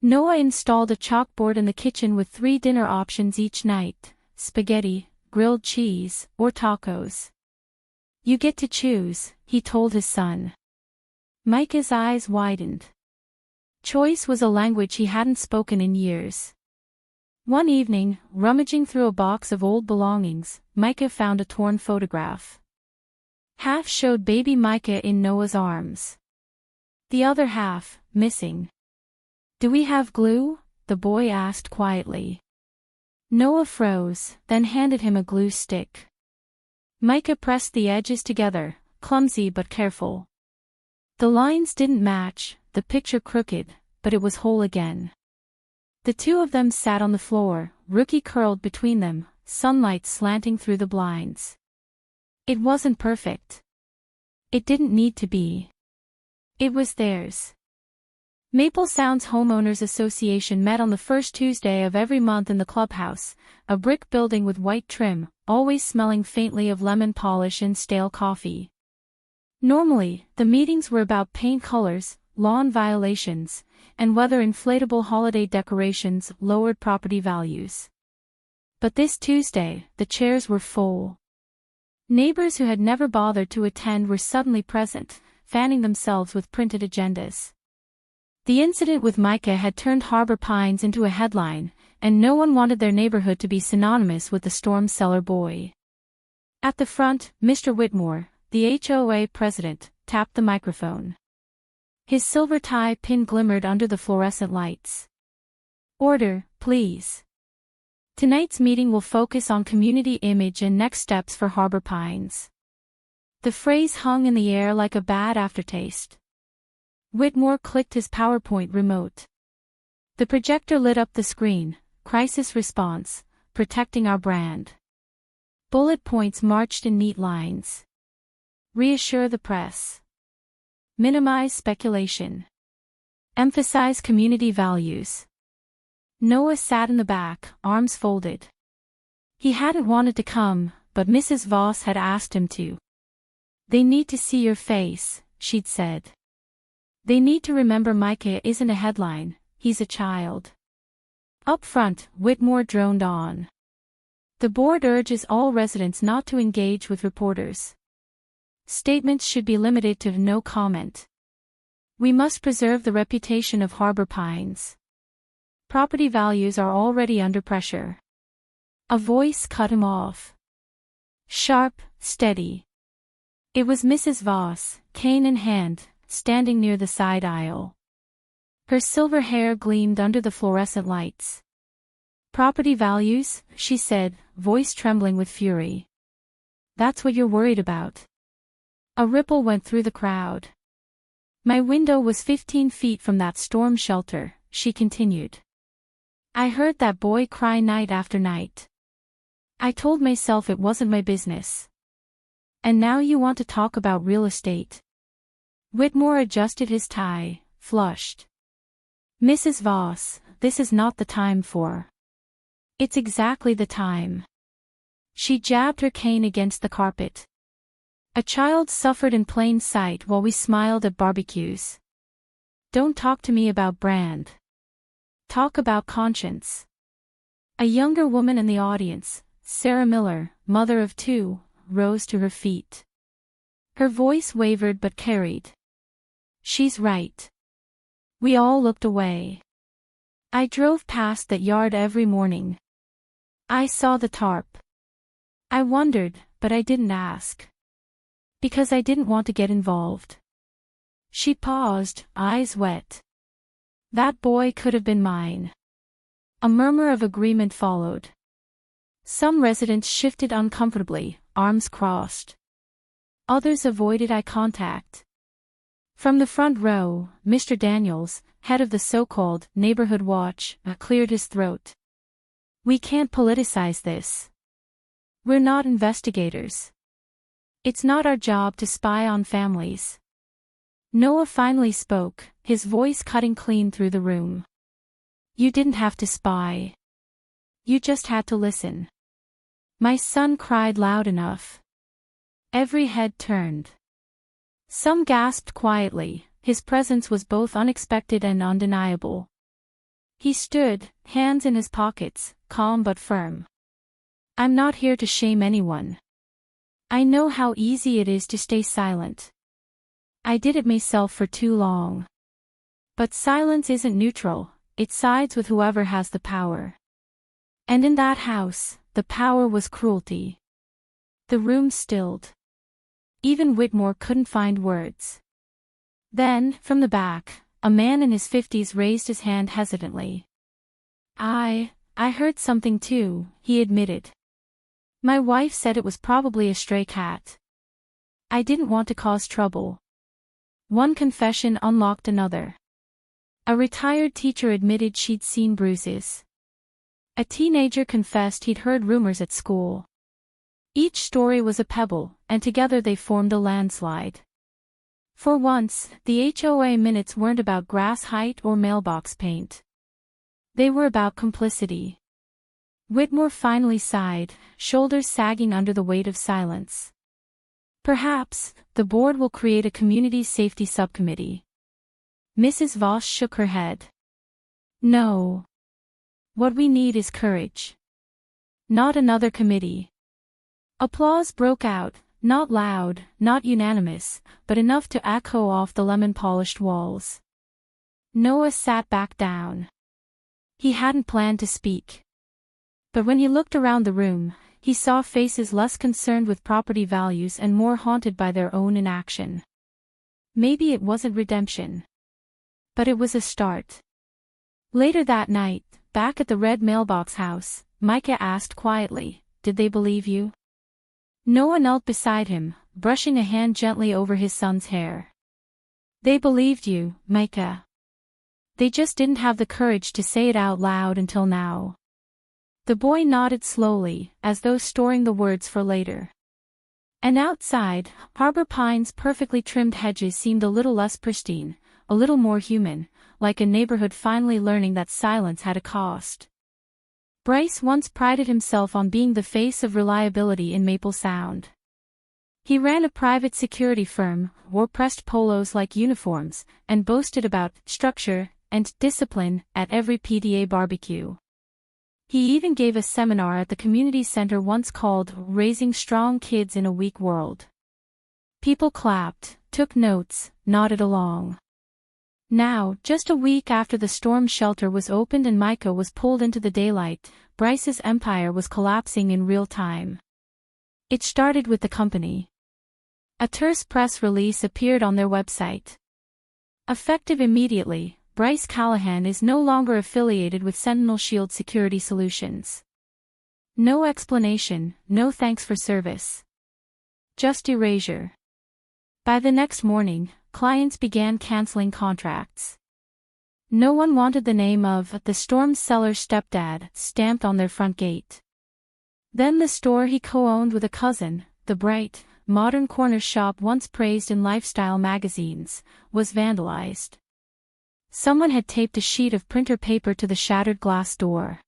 Noah installed a chalkboard in the kitchen with 3 dinner options each night: spaghetti, grilled cheese, or tacos. "You get to choose," he told his son. Micah's eyes widened. Choice was a language he hadn't spoken in years. One evening, rummaging through a box of old belongings, Micah found a torn photograph. Half showed baby Micah in Noah's arms. The other half, missing. "Do we have glue?" the boy asked quietly. Noah froze, then handed him a glue stick. Micah pressed the edges together, clumsy but careful. The lines didn't match, the picture crooked, but it was whole again. The two of them sat on the floor, Rookie curled between them, sunlight slanting through the blinds. It wasn't perfect. It didn't need to be. It was theirs. Maple Sounds Homeowners Association met on the first Tuesday of every month in the clubhouse, a brick building with white trim, always smelling faintly of lemon polish and stale coffee. Normally, the meetings were about paint colors, lawn violations, and whether inflatable holiday decorations lowered property values. But this Tuesday, the chairs were full. Neighbors who had never bothered to attend were suddenly present, fanning themselves with printed agendas. The incident with Micah had turned Harbor Pines into a headline, and no one wanted their neighborhood to be synonymous with the storm cellar boy. At the front, Mr. Whitmore, the HOA president, tapped the microphone. His silver tie pin glimmered under the fluorescent lights. "Order, please. Tonight's meeting will focus on community image and next steps for Harbor Pines." The phrase hung in the air like a bad aftertaste. Whitmore clicked his PowerPoint remote. The projector lit up the screen: crisis response, protecting our brand. Bullet points marched in neat lines. Reassure the press. Minimize speculation. Emphasize community values. Noah sat in the back, arms folded. He hadn't wanted to come, but Mrs. Voss had asked him to. "They need to see your face," she'd said. "They need to remember Micah isn't a headline, he's a child." Up front, Whitmore droned on. "The board urges all residents not to engage with reporters. Statements should be limited to no comment. We must preserve the reputation of Harbor Pines. Property values are already under pressure." A voice cut him off. Sharp, steady. It was Mrs. Voss, cane in hand, standing near the side aisle. Her silver hair gleamed under the fluorescent lights. "Property values," she said, voice trembling with fury. "That's what you're worried about." A ripple went through the crowd. "My window was 15 feet from that storm shelter," she continued. "I heard that boy cry night after night. I told myself it wasn't my business. And now you want to talk about real estate." Whitmore adjusted his tie, flushed. "Mrs. Voss, this is not the time for." "It's exactly the time." She jabbed her cane against the carpet. "A child suffered in plain sight while we smiled at barbecues. Don't talk to me about brand. Talk about conscience." A younger woman in the audience, Sarah Miller, mother of two, rose to her feet. Her voice wavered but carried. "She's right." We all looked away. "I drove past that yard every morning. I saw the tarp. I wondered, but I didn't ask. Because I didn't want to get involved." She paused, eyes wet. "That boy could have been mine." A murmur of agreement followed. Some residents shifted uncomfortably, arms crossed. Others avoided eye contact. From the front row, Mr. Daniels, head of the so-called Neighborhood Watch, cleared his throat. "We can't politicize this. We're not investigators. It's not our job to spy on families." Noah finally spoke, his voice cutting clean through the room. "You didn't have to spy. You just had to listen. My son cried loud enough." Every head turned. Some gasped quietly, his presence was both unexpected and undeniable. He stood, hands in his pockets, calm but firm. "I'm not here to shame anyone. I know how easy it is to stay silent. I did it myself for too long. But silence isn't neutral, it sides with whoever has the power. And in that house, the power was cruelty." The room stilled. Even Whitmore couldn't find words. Then, from the back, a man in his 50s raised his hand hesitantly. I heard something too," he admitted. "My wife said it was probably a stray cat. I didn't want to cause trouble." One confession unlocked another. A retired teacher admitted she'd seen bruises. A teenager confessed he'd heard rumors at school. Each story was a pebble, and together they formed a landslide. For once, the HOA minutes weren't about grass height or mailbox paint. They were about complicity. Whitmore finally sighed, shoulders sagging under the weight of silence. "Perhaps, the board will create a community safety subcommittee." Mrs. Voss shook her head. "No. What we need is courage. Not another committee." Applause broke out, not loud, not unanimous, but enough to echo off the lemon-polished walls. Noah sat back down. He hadn't planned to speak. But when he looked around the room, he saw faces less concerned with property values and more haunted by their own inaction. Maybe it wasn't redemption. But it was a start. Later that night, back at the red mailbox house, Micah asked quietly, "Did they believe you?" Noah knelt beside him, brushing a hand gently over his son's hair. "They believed you, Micah. They just didn't have the courage to say it out loud until now." The boy nodded slowly, as though storing the words for later. And outside, Harbor Pines' perfectly trimmed hedges seemed a little less pristine, a little more human, like a neighborhood finally learning that silence had a cost. Bryce once prided himself on being the face of reliability in Maple Sound. He ran a private security firm, wore pressed polos like uniforms, and boasted about structure and discipline at every PTA barbecue. He even gave a seminar at the community center once called Raising Strong Kids in a Weak World. People clapped, took notes, nodded along. Now, just a week after the storm shelter was opened and Micah was pulled into the daylight, Bryce's empire was collapsing in real time. It started with the company. A terse press release appeared on their website. Effective immediately, Bryce Callahan is no longer affiliated with Sentinel Shield Security Solutions. No explanation, no thanks for service. Just erasure. By the next morning, clients began canceling contracts. No one wanted the name of the storm Cellar stepdad stamped on their front gate. Then the store he co-owned with a cousin, the bright, modern corner shop once praised in lifestyle magazines, was vandalized. Someone had taped a sheet of printer paper to the shattered glass door.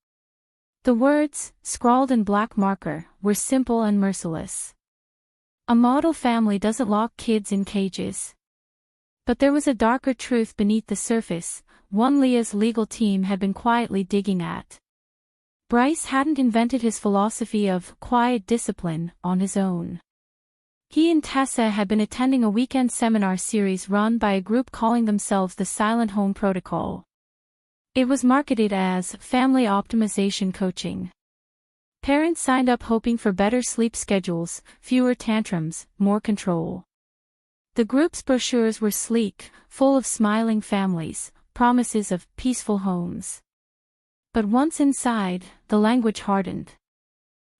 The words, scrawled in black marker, were simple and merciless. A model family doesn't lock kids in cages. But there was a darker truth beneath the surface, one Leah's legal team had been quietly digging at. Bryce hadn't invented his philosophy of quiet discipline on his own. He and Tessa had been attending a weekend seminar series run by a group calling themselves the Silent Home Protocol. It was marketed as family optimization coaching. Parents signed up hoping for better sleep schedules, fewer tantrums, more control. The group's brochures were sleek, full of smiling families, promises of peaceful homes. But once inside, the language hardened.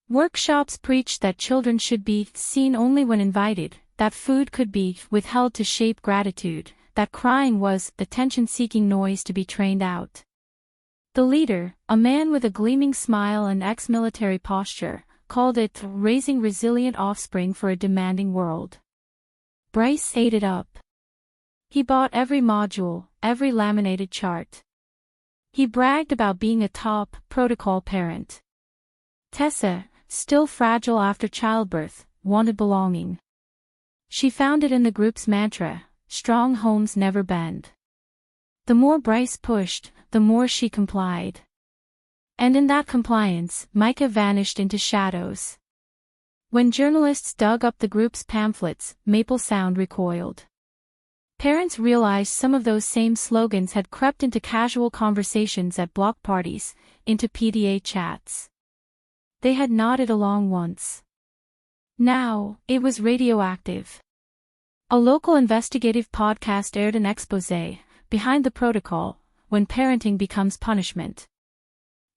Workshops preached that children should be seen only when invited, that food could be withheld to shape gratitude, that crying was attention-seeking noise to be trained out. The leader, a man with a gleaming smile and ex-military posture, called it raising resilient offspring for a demanding world. Bryce ate it up. He bought every module, every laminated chart. He bragged about being a top protocol parent. Tessa, still fragile after childbirth, wanted belonging. She found it in the group's mantra, strong homes never bend. The more Bryce pushed, the more she complied. And in that compliance, Micah vanished into shadows. When journalists dug up the group's pamphlets, Maple Sound recoiled. Parents realized some of those same slogans had crept into casual conversations at block parties, into PTA chats. They had nodded along once. Now, it was radioactive. A local investigative podcast aired an exposé, Behind the Protocol, when parenting becomes punishment.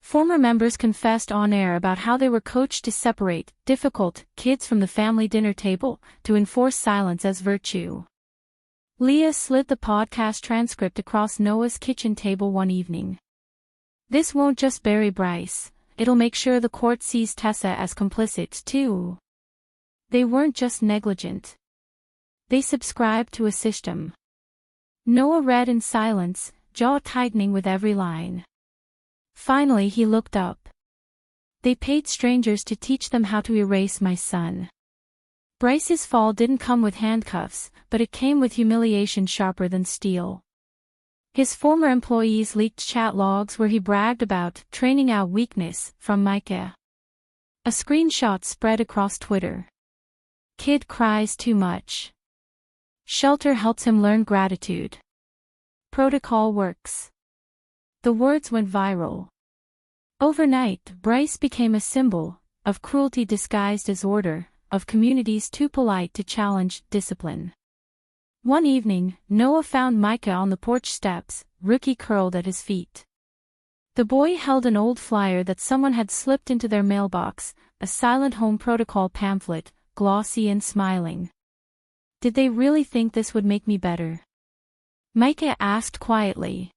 Former members confessed on air about how they were coached to separate difficult kids from the family dinner table, to enforce silence as virtue. Leah slid the podcast transcript across Noah's kitchen table one evening. This won't just bury Bryce, it'll make sure the court sees Tessa as complicit too. They weren't just negligent. They subscribed to a system. Noah read in silence, jaw tightening with every line. Finally he looked up. They paid strangers to teach them how to erase my son. Bryce's fall didn't come with handcuffs, but it came with humiliation sharper than steel. His former employees leaked chat logs where he bragged about training out weakness from Micah. A screenshot spread across Twitter. Kid cries too much. Shelter helps him learn gratitude. Protocol works. The words went viral. Overnight, Bryce became a symbol of cruelty disguised as order, of communities too polite to challenge discipline. One evening, Noah found Micah on the porch steps, Rookie curled at his feet. The boy held an old flyer that someone had slipped into their mailbox, a Silent Home Protocol pamphlet, glossy and smiling. Did they really think this would make me better? Micah asked quietly.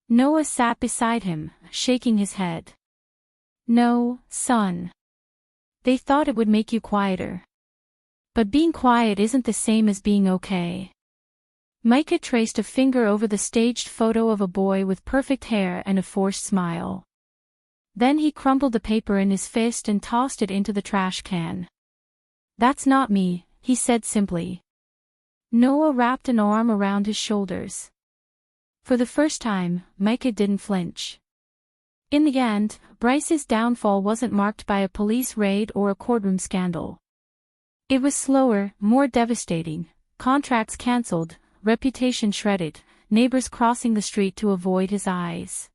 Noah sat beside him, shaking his head. No, son. They thought it would make you quieter. But being quiet isn't the same as being okay. Micah traced a finger over the staged photo of a boy with perfect hair and a forced smile. Then he crumpled the paper in his fist and tossed it into the trash can. "That's not me," he said simply. Noah wrapped an arm around his shoulders. For the first time, Micah didn't flinch. In the end, Bryce's downfall wasn't marked by a police raid or a courtroom scandal. It was slower, more devastating: contracts cancelled, reputation shredded, neighbors crossing the street to avoid his eyes.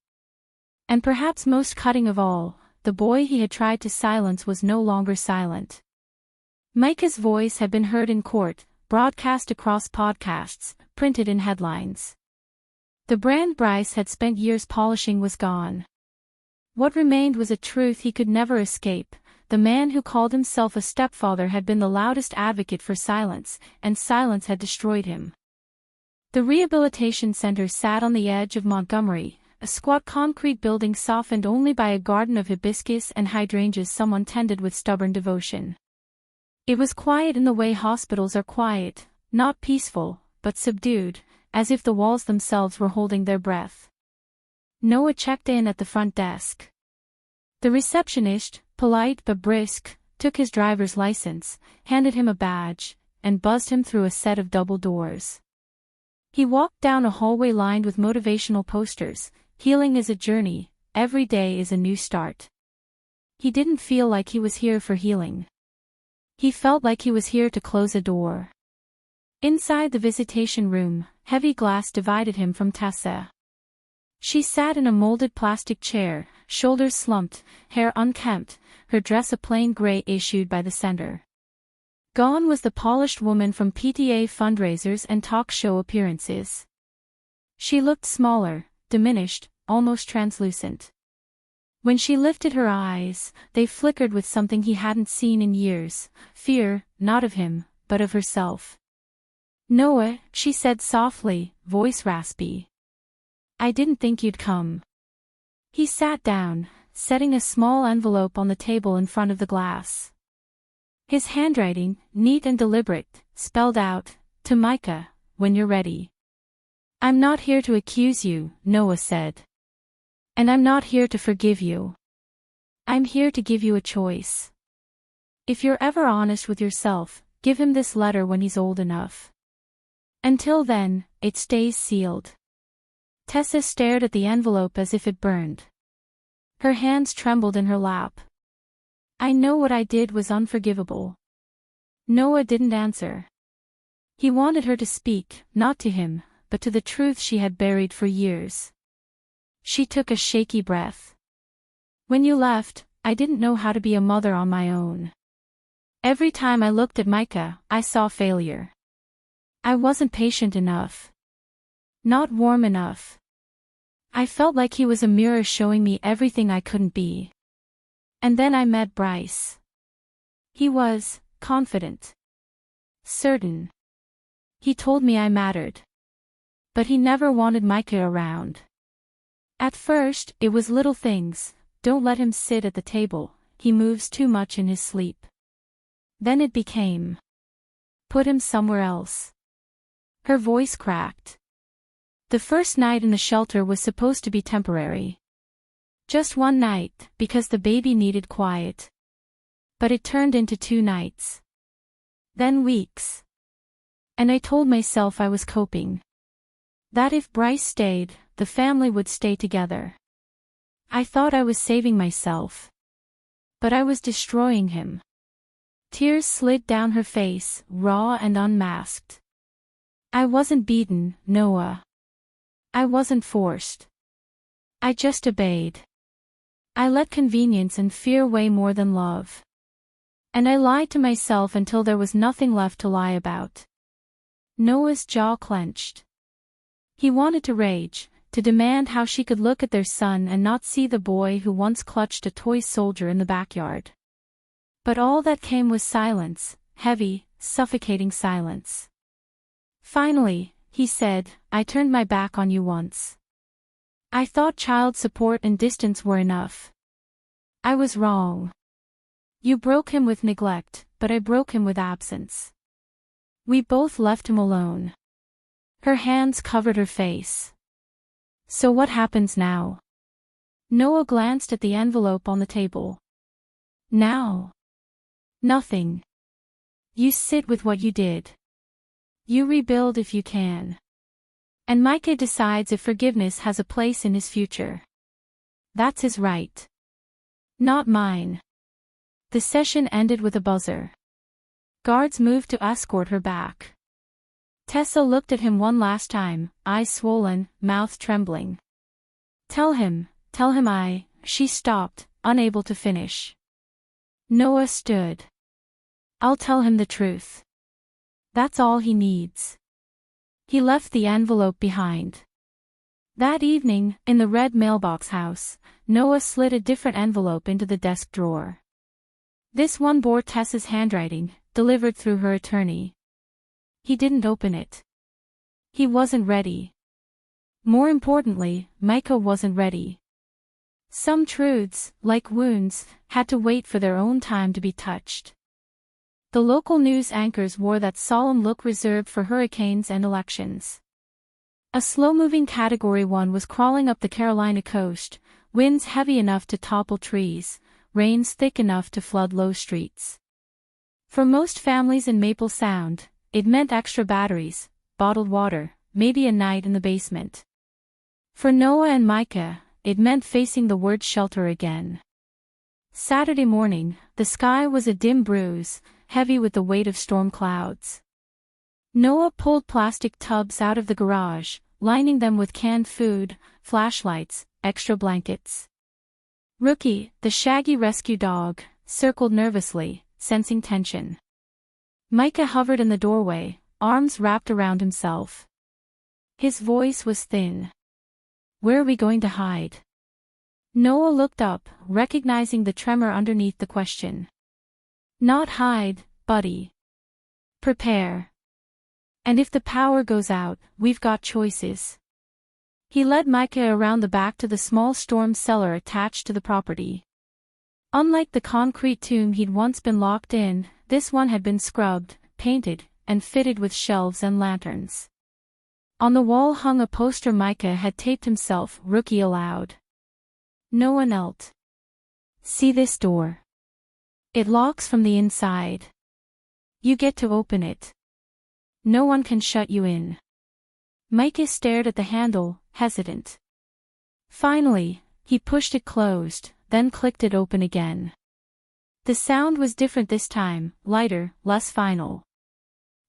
And perhaps most cutting of all, the boy he had tried to silence was no longer silent. Micah's voice had been heard in court, broadcast across podcasts, printed in headlines. The brand Bryce had spent years polishing was gone. What remained was a truth he could never escape: the man who called himself a stepfather had been the loudest advocate for silence, and silence had destroyed him. The rehabilitation center sat on the edge of Montgomery, a squat concrete building softened only by a garden of hibiscus and hydrangeas someone tended with stubborn devotion. It was quiet in the way hospitals are quiet, not peaceful, but subdued, as if the walls themselves were holding their breath. Noah checked in at the front desk. The receptionist, polite but brisk, took his driver's license, handed him a badge, and buzzed him through a set of double doors. He walked down a hallway lined with motivational posters: "Healing is a journey, every day is a new start." He didn't feel like he was here for healing. He felt like he was here to close a door. Inside the visitation room, heavy glass divided him from Tessa. She sat in a molded plastic chair, shoulders slumped, hair unkempt, her dress a plain gray issued by the center. Gone was the polished woman from PTA fundraisers and talk show appearances. She looked smaller, diminished, almost translucent. When she lifted her eyes, they flickered with something he hadn't seen in years: fear, not of him, but of herself. "Noah," she said softly, voice raspy. "I didn't think you'd come." He sat down, setting a small envelope on the table in front of the glass. His handwriting, neat and deliberate, spelled out, "To Micah, when you're ready." "I'm not here to accuse you," Noah said. "And I'm not here to forgive you. I'm here to give you a choice. If you're ever honest with yourself, give him this letter when he's old enough. Until then, it stays sealed." Tessa stared at the envelope as if it burned. Her hands trembled in her lap. "I know what I did was unforgivable." Noah didn't answer. He wanted her to speak, not to him, but to the truth she had buried for years. She took a shaky breath. "When you left, I didn't know how to be a mother on my own. Every time I looked at Micah, I saw failure. I wasn't patient enough. Not warm enough. I felt like he was a mirror showing me everything I couldn't be. And then I met Bryce. He was confident. Certain. He told me I mattered. But he never wanted Micah around. At first, it was little things: don't let him sit at the table, he moves too much in his sleep. Then it became, put him somewhere else." Her voice cracked. The first night in the shelter was supposed to be temporary. Just one night, because the baby needed quiet. But it turned into 2 nights. Then weeks. And I told myself I was coping. That if Bryce stayed, the family would stay together. I thought I was saving myself. But I was destroying him. Tears slid down her face, raw and unmasked. I wasn't beaten, Noah. I wasn't forced. I just obeyed. I let convenience and fear weigh more than love. And I lied to myself until there was nothing left to lie about. Noah's jaw clenched. He wanted to rage, to demand how she could look at their son and not see the boy who once clutched a toy soldier in the backyard. But all that came was silence, heavy, suffocating silence. Finally, he said, "I turned my back on you once. I thought child support and distance were enough. I was wrong. You broke him with neglect, but I broke him with absence. We both left him alone." Her hands covered her face. "So what happens now?" Noah glanced at the envelope on the table. Now. Nothing. You sit with what you did. You rebuild if you can. And Micah decides if forgiveness has a place in his future. That's his right. Not mine. The session ended with a buzzer. Guards moved to escort her back. Tessa looked at him one last time, eyes swollen, mouth trembling. Tell him she stopped, unable to finish. Noah stood. I'll tell him the truth. That's all he needs. He left the envelope behind. That evening, in the red mailbox house, Noah slid a different envelope into the desk drawer. This one bore Tessa's handwriting, delivered through her attorney. He didn't open it. He wasn't ready. More importantly, Micah wasn't ready. Some truths, like wounds, had to wait for their own time to be touched. The local news anchors wore that solemn look reserved for hurricanes and elections. A slow-moving Category 1 was crawling up the Carolina coast, winds heavy enough to topple trees, rains thick enough to flood low streets. For most families in Maple Sound, it meant extra batteries, bottled water, maybe a night in the basement. For Noah and Micah, it meant facing the word shelter again. Saturday morning, the sky was a dim bruise, heavy with the weight of storm clouds. Noah pulled plastic tubs out of the garage, lining them with canned food, flashlights, extra blankets. Rookie, the shaggy rescue dog, circled nervously, sensing tension. Micah hovered in the doorway, arms wrapped around himself. His voice was thin. Where are we going to hide? Noah looked up, recognizing the tremor underneath the question. Not hide, buddy. Prepare. And if the power goes out, we've got choices. He led Micah around the back to the small storm cellar attached to the property. Unlike the concrete tomb he'd once been locked in, this one had been scrubbed, painted, and fitted with shelves and lanterns. On the wall hung a poster Micah had taped himself, Rookie aloud. Noah knelt. See this door? It locks from the inside. You get to open it. No one can shut you in. Micah stared at the handle, hesitant. Finally, he pushed it closed, then clicked it open again. The sound was different this time, lighter, less final.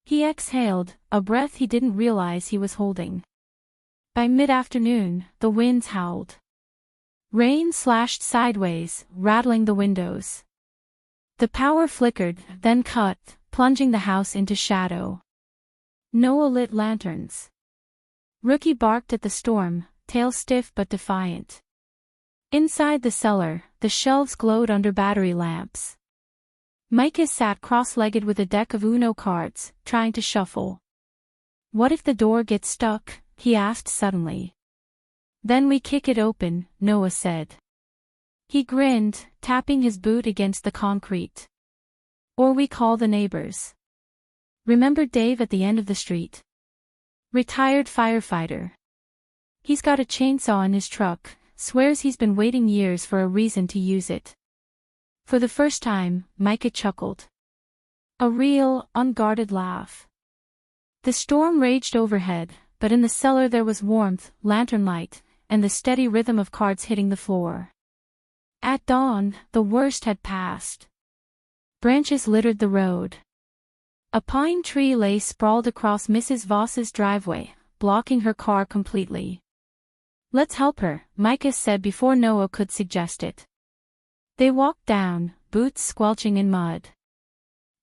He exhaled, a breath he didn't realize he was holding. By mid-afternoon, the winds howled. Rain slashed sideways, rattling the windows. The power flickered, then cut, plunging the house into shadow. Noah lit lanterns. Rookie barked at the storm, tail stiff but defiant. Inside the cellar, the shelves glowed under battery lamps. Micah sat cross-legged with a deck of Uno cards, trying to shuffle. What if the door gets stuck? He asked suddenly. Then we kick it open, Noah said. He grinned, tapping his boot against the concrete. Or we call the neighbors. Remember Dave at the end of the street? Retired firefighter. He's got a chainsaw in his truck, swears he's been waiting years for a reason to use it. For the first time, Micah chuckled. A real, unguarded laugh. The storm raged overhead, but in the cellar there was warmth, lantern light, and the steady rhythm of cards hitting the floor. At dawn, the worst had passed. Branches littered the road. A pine tree lay sprawled across Mrs. Voss's driveway, blocking her car completely. Let's help her, Micah said before Noah could suggest it. They walked down, boots squelching in mud.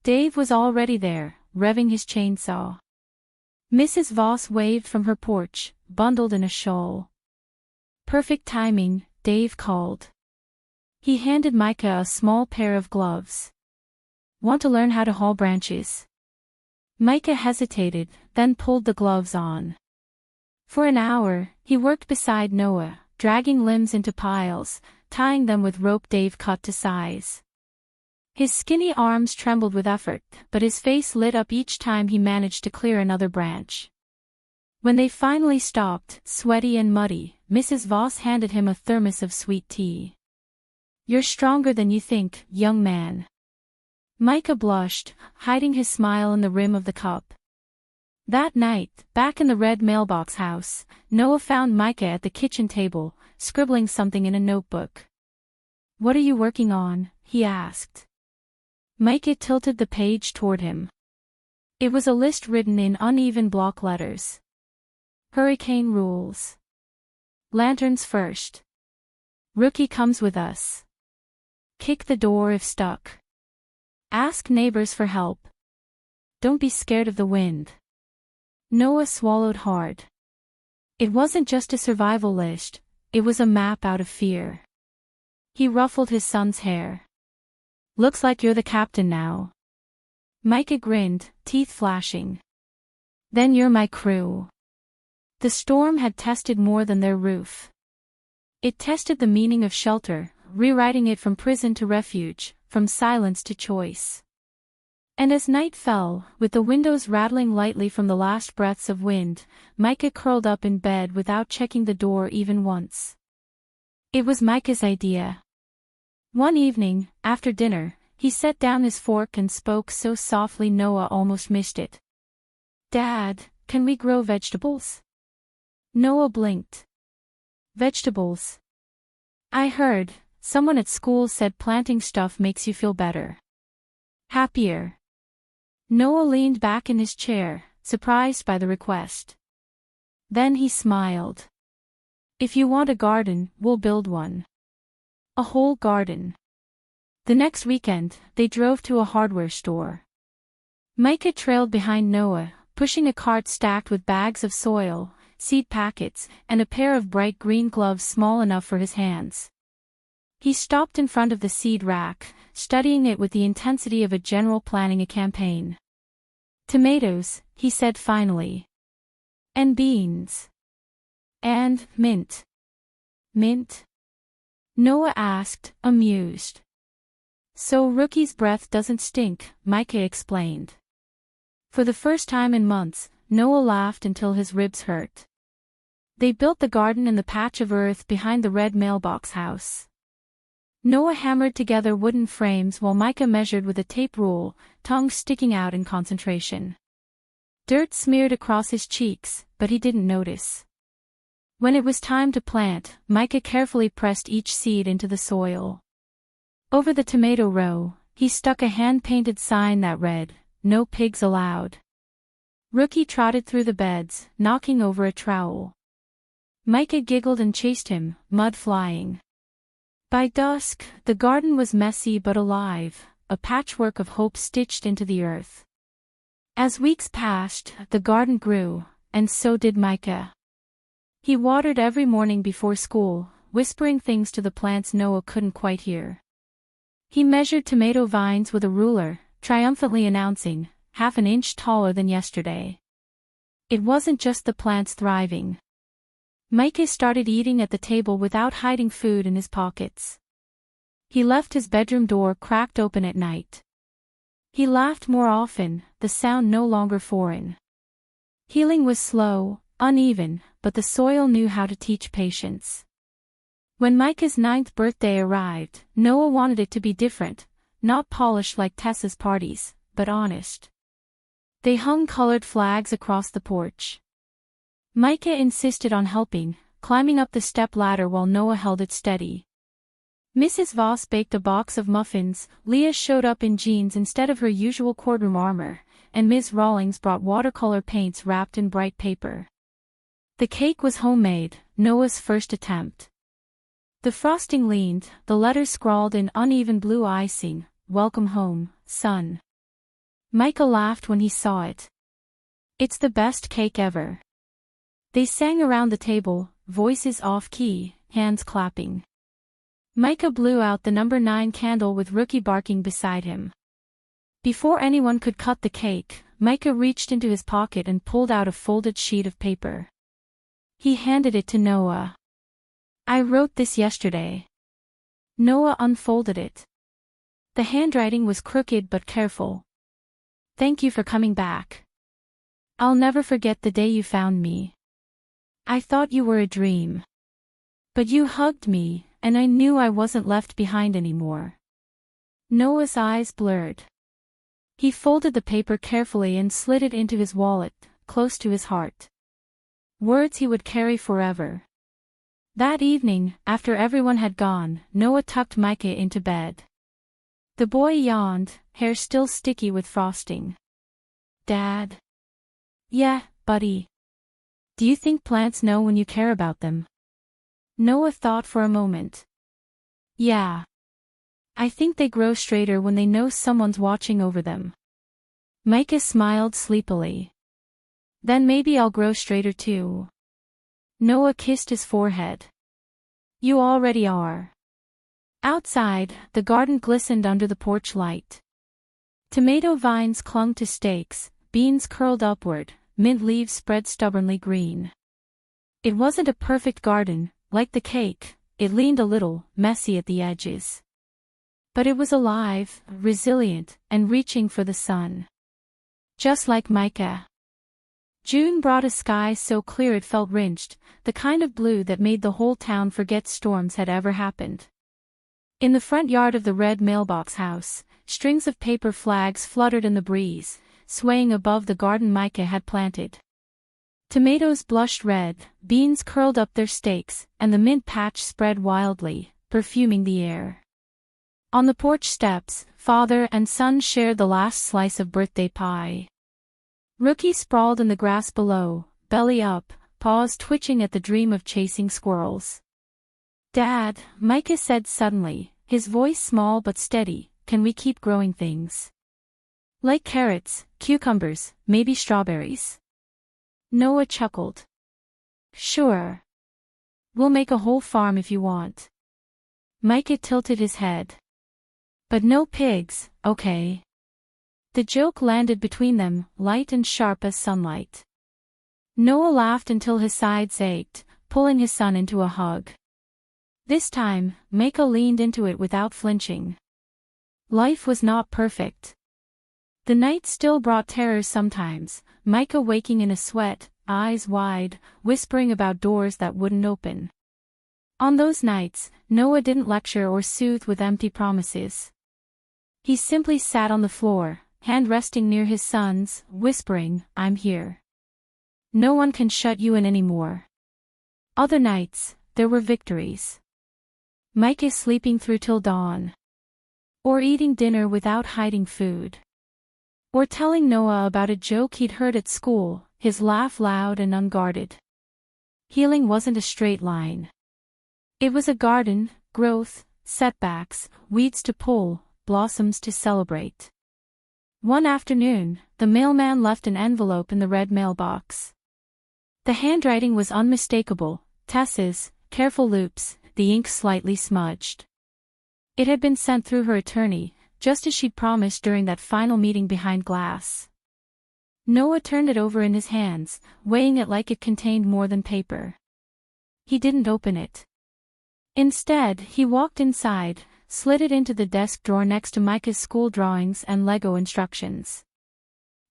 Dave was already there, revving his chainsaw. Mrs. Voss waved from her porch, bundled in a shawl. Perfect timing, Dave called. He handed Micah a small pair of gloves. Want to learn how to haul branches? Micah hesitated, then pulled the gloves on. For an hour, he worked beside Noah, dragging limbs into piles, tying them with rope Dave cut to size. His skinny arms trembled with effort, but his face lit up each time he managed to clear another branch. When they finally stopped, sweaty and muddy, Mrs. Voss handed him a thermos of sweet tea. "You're stronger than you think, young man." Micah blushed, hiding his smile in the rim of the cup. That night, back in the red mailbox house, Noah found Micah at the kitchen table, scribbling something in a notebook. "What are you working on?" he asked. Micah tilted the page toward him. It was a list written in uneven block letters. Hurricane rules. Lanterns first. Rookie comes with us. Kick the door if stuck. Ask neighbors for help. Don't be scared of the wind. Noah swallowed hard. It wasn't just a survival list, it was a map out of fear. He ruffled his son's hair. "Looks like you're the captain now." Micah grinned, teeth flashing. "Then you're my crew." The storm had tested more than their roof. It tested the meaning of shelter, rewriting it from prison to refuge, from silence to choice. And as night fell, with the windows rattling lightly from the last breaths of wind, Micah curled up in bed without checking the door even once. It was Micah's idea. One evening, after dinner, he set down his fork and spoke so softly Noah almost missed it. "Dad, can we grow vegetables?" Noah blinked. "Vegetables? I heard, someone at school said planting stuff makes you feel better. Happier." Noah leaned back in his chair, surprised by the request. Then he smiled. "If you want a garden, we'll build one. A whole garden." The next weekend, they drove to a hardware store. Micah trailed behind Noah, pushing a cart stacked with bags of soil, seed packets, and a pair of bright green gloves small enough for his hands. He stopped in front of the seed rack, studying it with the intensity of a general planning a campaign. "Tomatoes," he said finally. "And beans. And mint." "Mint?" Noah asked, amused. "So Rookie's breath doesn't stink," Micah explained. For the first time in months, Noah laughed until his ribs hurt. They built the garden in the patch of earth behind the red mailbox house. Noah hammered together wooden frames while Micah measured with a tape rule, tongue sticking out in concentration. Dirt smeared across his cheeks, but he didn't notice. When it was time to plant, Micah carefully pressed each seed into the soil. Over the tomato row, he stuck a hand-painted sign that read, "No pigs allowed." Rookie trotted through the beds, knocking over a trowel. Micah giggled and chased him, mud flying. By dusk, the garden was messy but alive, a patchwork of hope stitched into the earth. As weeks passed, the garden grew, and so did Micah. He watered every morning before school, whispering things to the plants Noah couldn't quite hear. He measured tomato vines with a ruler, triumphantly announcing, "half an inch taller than yesterday." It wasn't just the plants thriving. Micah started eating at the table without hiding food in his pockets. He left his bedroom door cracked open at night. He laughed more often, the sound no longer foreign. Healing was slow, uneven, but the soil knew how to teach patience. When Micah's 9th birthday arrived, Noah wanted it to be different, not polished like Tessa's parties, but honest. They hung colored flags across the porch. Micah insisted on helping, climbing up the step ladder while Noah held it steady. Mrs. Voss baked a box of muffins, Leah showed up in jeans instead of her usual courtroom armor, and Ms. Rawlings brought watercolor paints wrapped in bright paper. The cake was homemade, Noah's first attempt. The frosting leaned, the letters scrawled in uneven blue icing, "Welcome home, son." Micah laughed when he saw it. "It's the best cake ever." They sang around the table, voices off-key, hands clapping. Micah blew out the number 9 candle with Rookie barking beside him. Before anyone could cut the cake, Micah reached into his pocket and pulled out a folded sheet of paper. He handed it to Noah. "I wrote this yesterday." Noah unfolded it. The handwriting was crooked but careful. "Thank you for coming back." I'll never forget the day you found me. I thought you were a dream. But you hugged me, and I knew I wasn't left behind anymore. Noah's eyes blurred. He folded the paper carefully and slid it into his wallet, close to his heart. Words he would carry forever. That evening, after everyone had gone, Noah tucked Micah into bed. The boy yawned, hair still sticky with frosting. Dad? Yeah, buddy. Do you think plants know when you care about them? Noah thought for a moment. Yeah. I think they grow straighter when they know someone's watching over them. Micah smiled sleepily. Then maybe I'll grow straighter too. Noah kissed his forehead. You already are. Outside, the garden glistened under the porch light. Tomato vines clung to stakes, beans curled upward, mint leaves spread stubbornly green. It wasn't a perfect garden, like the cake, it leaned a little, messy at the edges. But it was alive, resilient, and reaching for the sun. Just like Micah. June brought a sky so clear it felt rinsed, the kind of blue that made the whole town forget storms had ever happened. In the front yard of the red mailbox house, strings of paper flags fluttered in the breeze, swaying above the garden Micah had planted. Tomatoes blushed red, beans curled up their stakes, and the mint patch spread wildly, perfuming the air. On the porch steps, father and son shared the last slice of birthday pie. Rookie sprawled in the grass below, belly up, paws twitching at the dream of chasing squirrels. Dad, Micah said suddenly, his voice small but steady, can we keep growing things? Like carrots, cucumbers, maybe strawberries? Noah chuckled. Sure. We'll make a whole farm if you want. Micah tilted his head. But no pigs, okay? The joke landed between them, light and sharp as sunlight. Noah laughed until his sides ached, pulling his son into a hug. This time, Micah leaned into it without flinching. Life was not perfect. The night still brought terrors sometimes, Micah waking in a sweat, eyes wide, whispering about doors that wouldn't open. On those nights, Noah didn't lecture or soothe with empty promises. He simply sat on the floor, hand resting near his son's, whispering, I'm here. No one can shut you in anymore. Other nights, there were victories. Micah sleeping through till dawn. Or eating dinner without hiding food. Or telling Noah about a joke he'd heard at school, his laugh loud and unguarded. Healing wasn't a straight line. It was a garden, growth, setbacks, weeds to pull, blossoms to celebrate. One afternoon, the mailman left an envelope in the red mailbox. The handwriting was unmistakable, Tess's, careful loops, the ink slightly smudged. It had been sent through her attorney, just as she'd promised during that final meeting behind glass. Noah turned it over in his hands, weighing it like it contained more than paper. He didn't open it. Instead, he walked inside, slid it into the desk drawer next to Micah's school drawings and Lego instructions.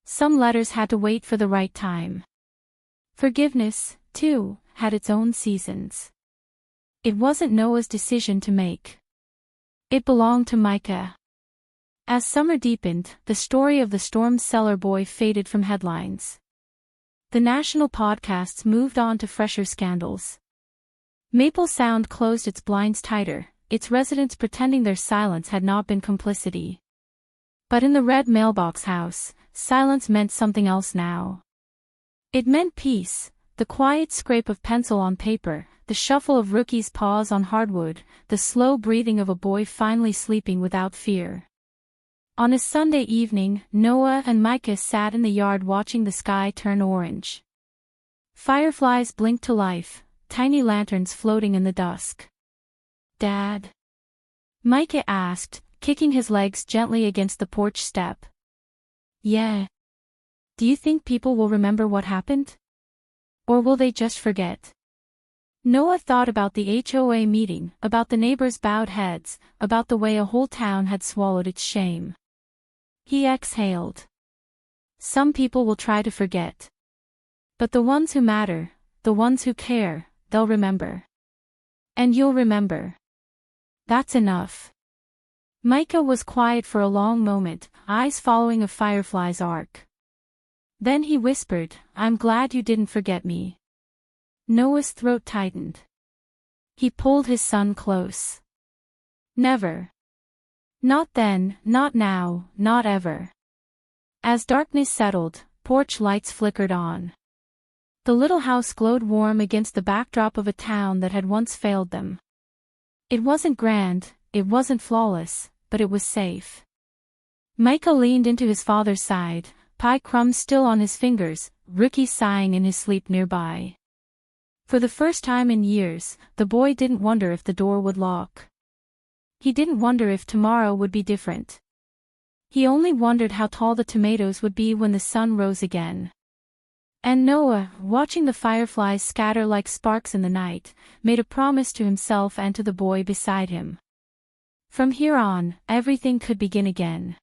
Some letters had to wait for the right time. Forgiveness, too, had its own seasons. It wasn't Noah's decision to make. It belonged to Micah. As summer deepened, the story of the storm's cellar boy faded from headlines. The national podcasts moved on to fresher scandals. Maple Sound closed its blinds tighter, its residents pretending their silence had not been complicity. But in the red mailbox house, silence meant something else now. It meant peace, the quiet scrape of pencil on paper, the shuffle of Rookie's paws on hardwood, the slow breathing of a boy finally sleeping without fear. On a Sunday evening, Noah and Micah sat in the yard watching the sky turn orange. Fireflies blinked to life, tiny lanterns floating in the dusk. Dad? Micah asked, kicking his legs gently against the porch step. Yeah. Do you think people will remember what happened? Or will they just forget? Noah thought about the HOA meeting, about the neighbors' bowed heads, about the way a whole town had swallowed its shame. He exhaled. Some people will try to forget. But the ones who matter, the ones who care, they'll remember. And you'll remember. That's enough. Micah was quiet for a long moment, eyes following a firefly's arc. Then he whispered, "I'm glad you didn't forget me." Noah's throat tightened. He pulled his son close. Never. Not then, not now, not ever. As darkness settled, porch lights flickered on. The little house glowed warm against the backdrop of a town that had once failed them. It wasn't grand, it wasn't flawless, but it was safe. Micah leaned into his father's side, pie crumbs still on his fingers, Rookie sighing in his sleep nearby. For the first time in years, the boy didn't wonder if the door would lock. He didn't wonder if tomorrow would be different. He only wondered how tall the tomatoes would be when the sun rose again. And Noah, watching the fireflies scatter like sparks in the night, made a promise to himself and to the boy beside him. From here on, everything could begin again.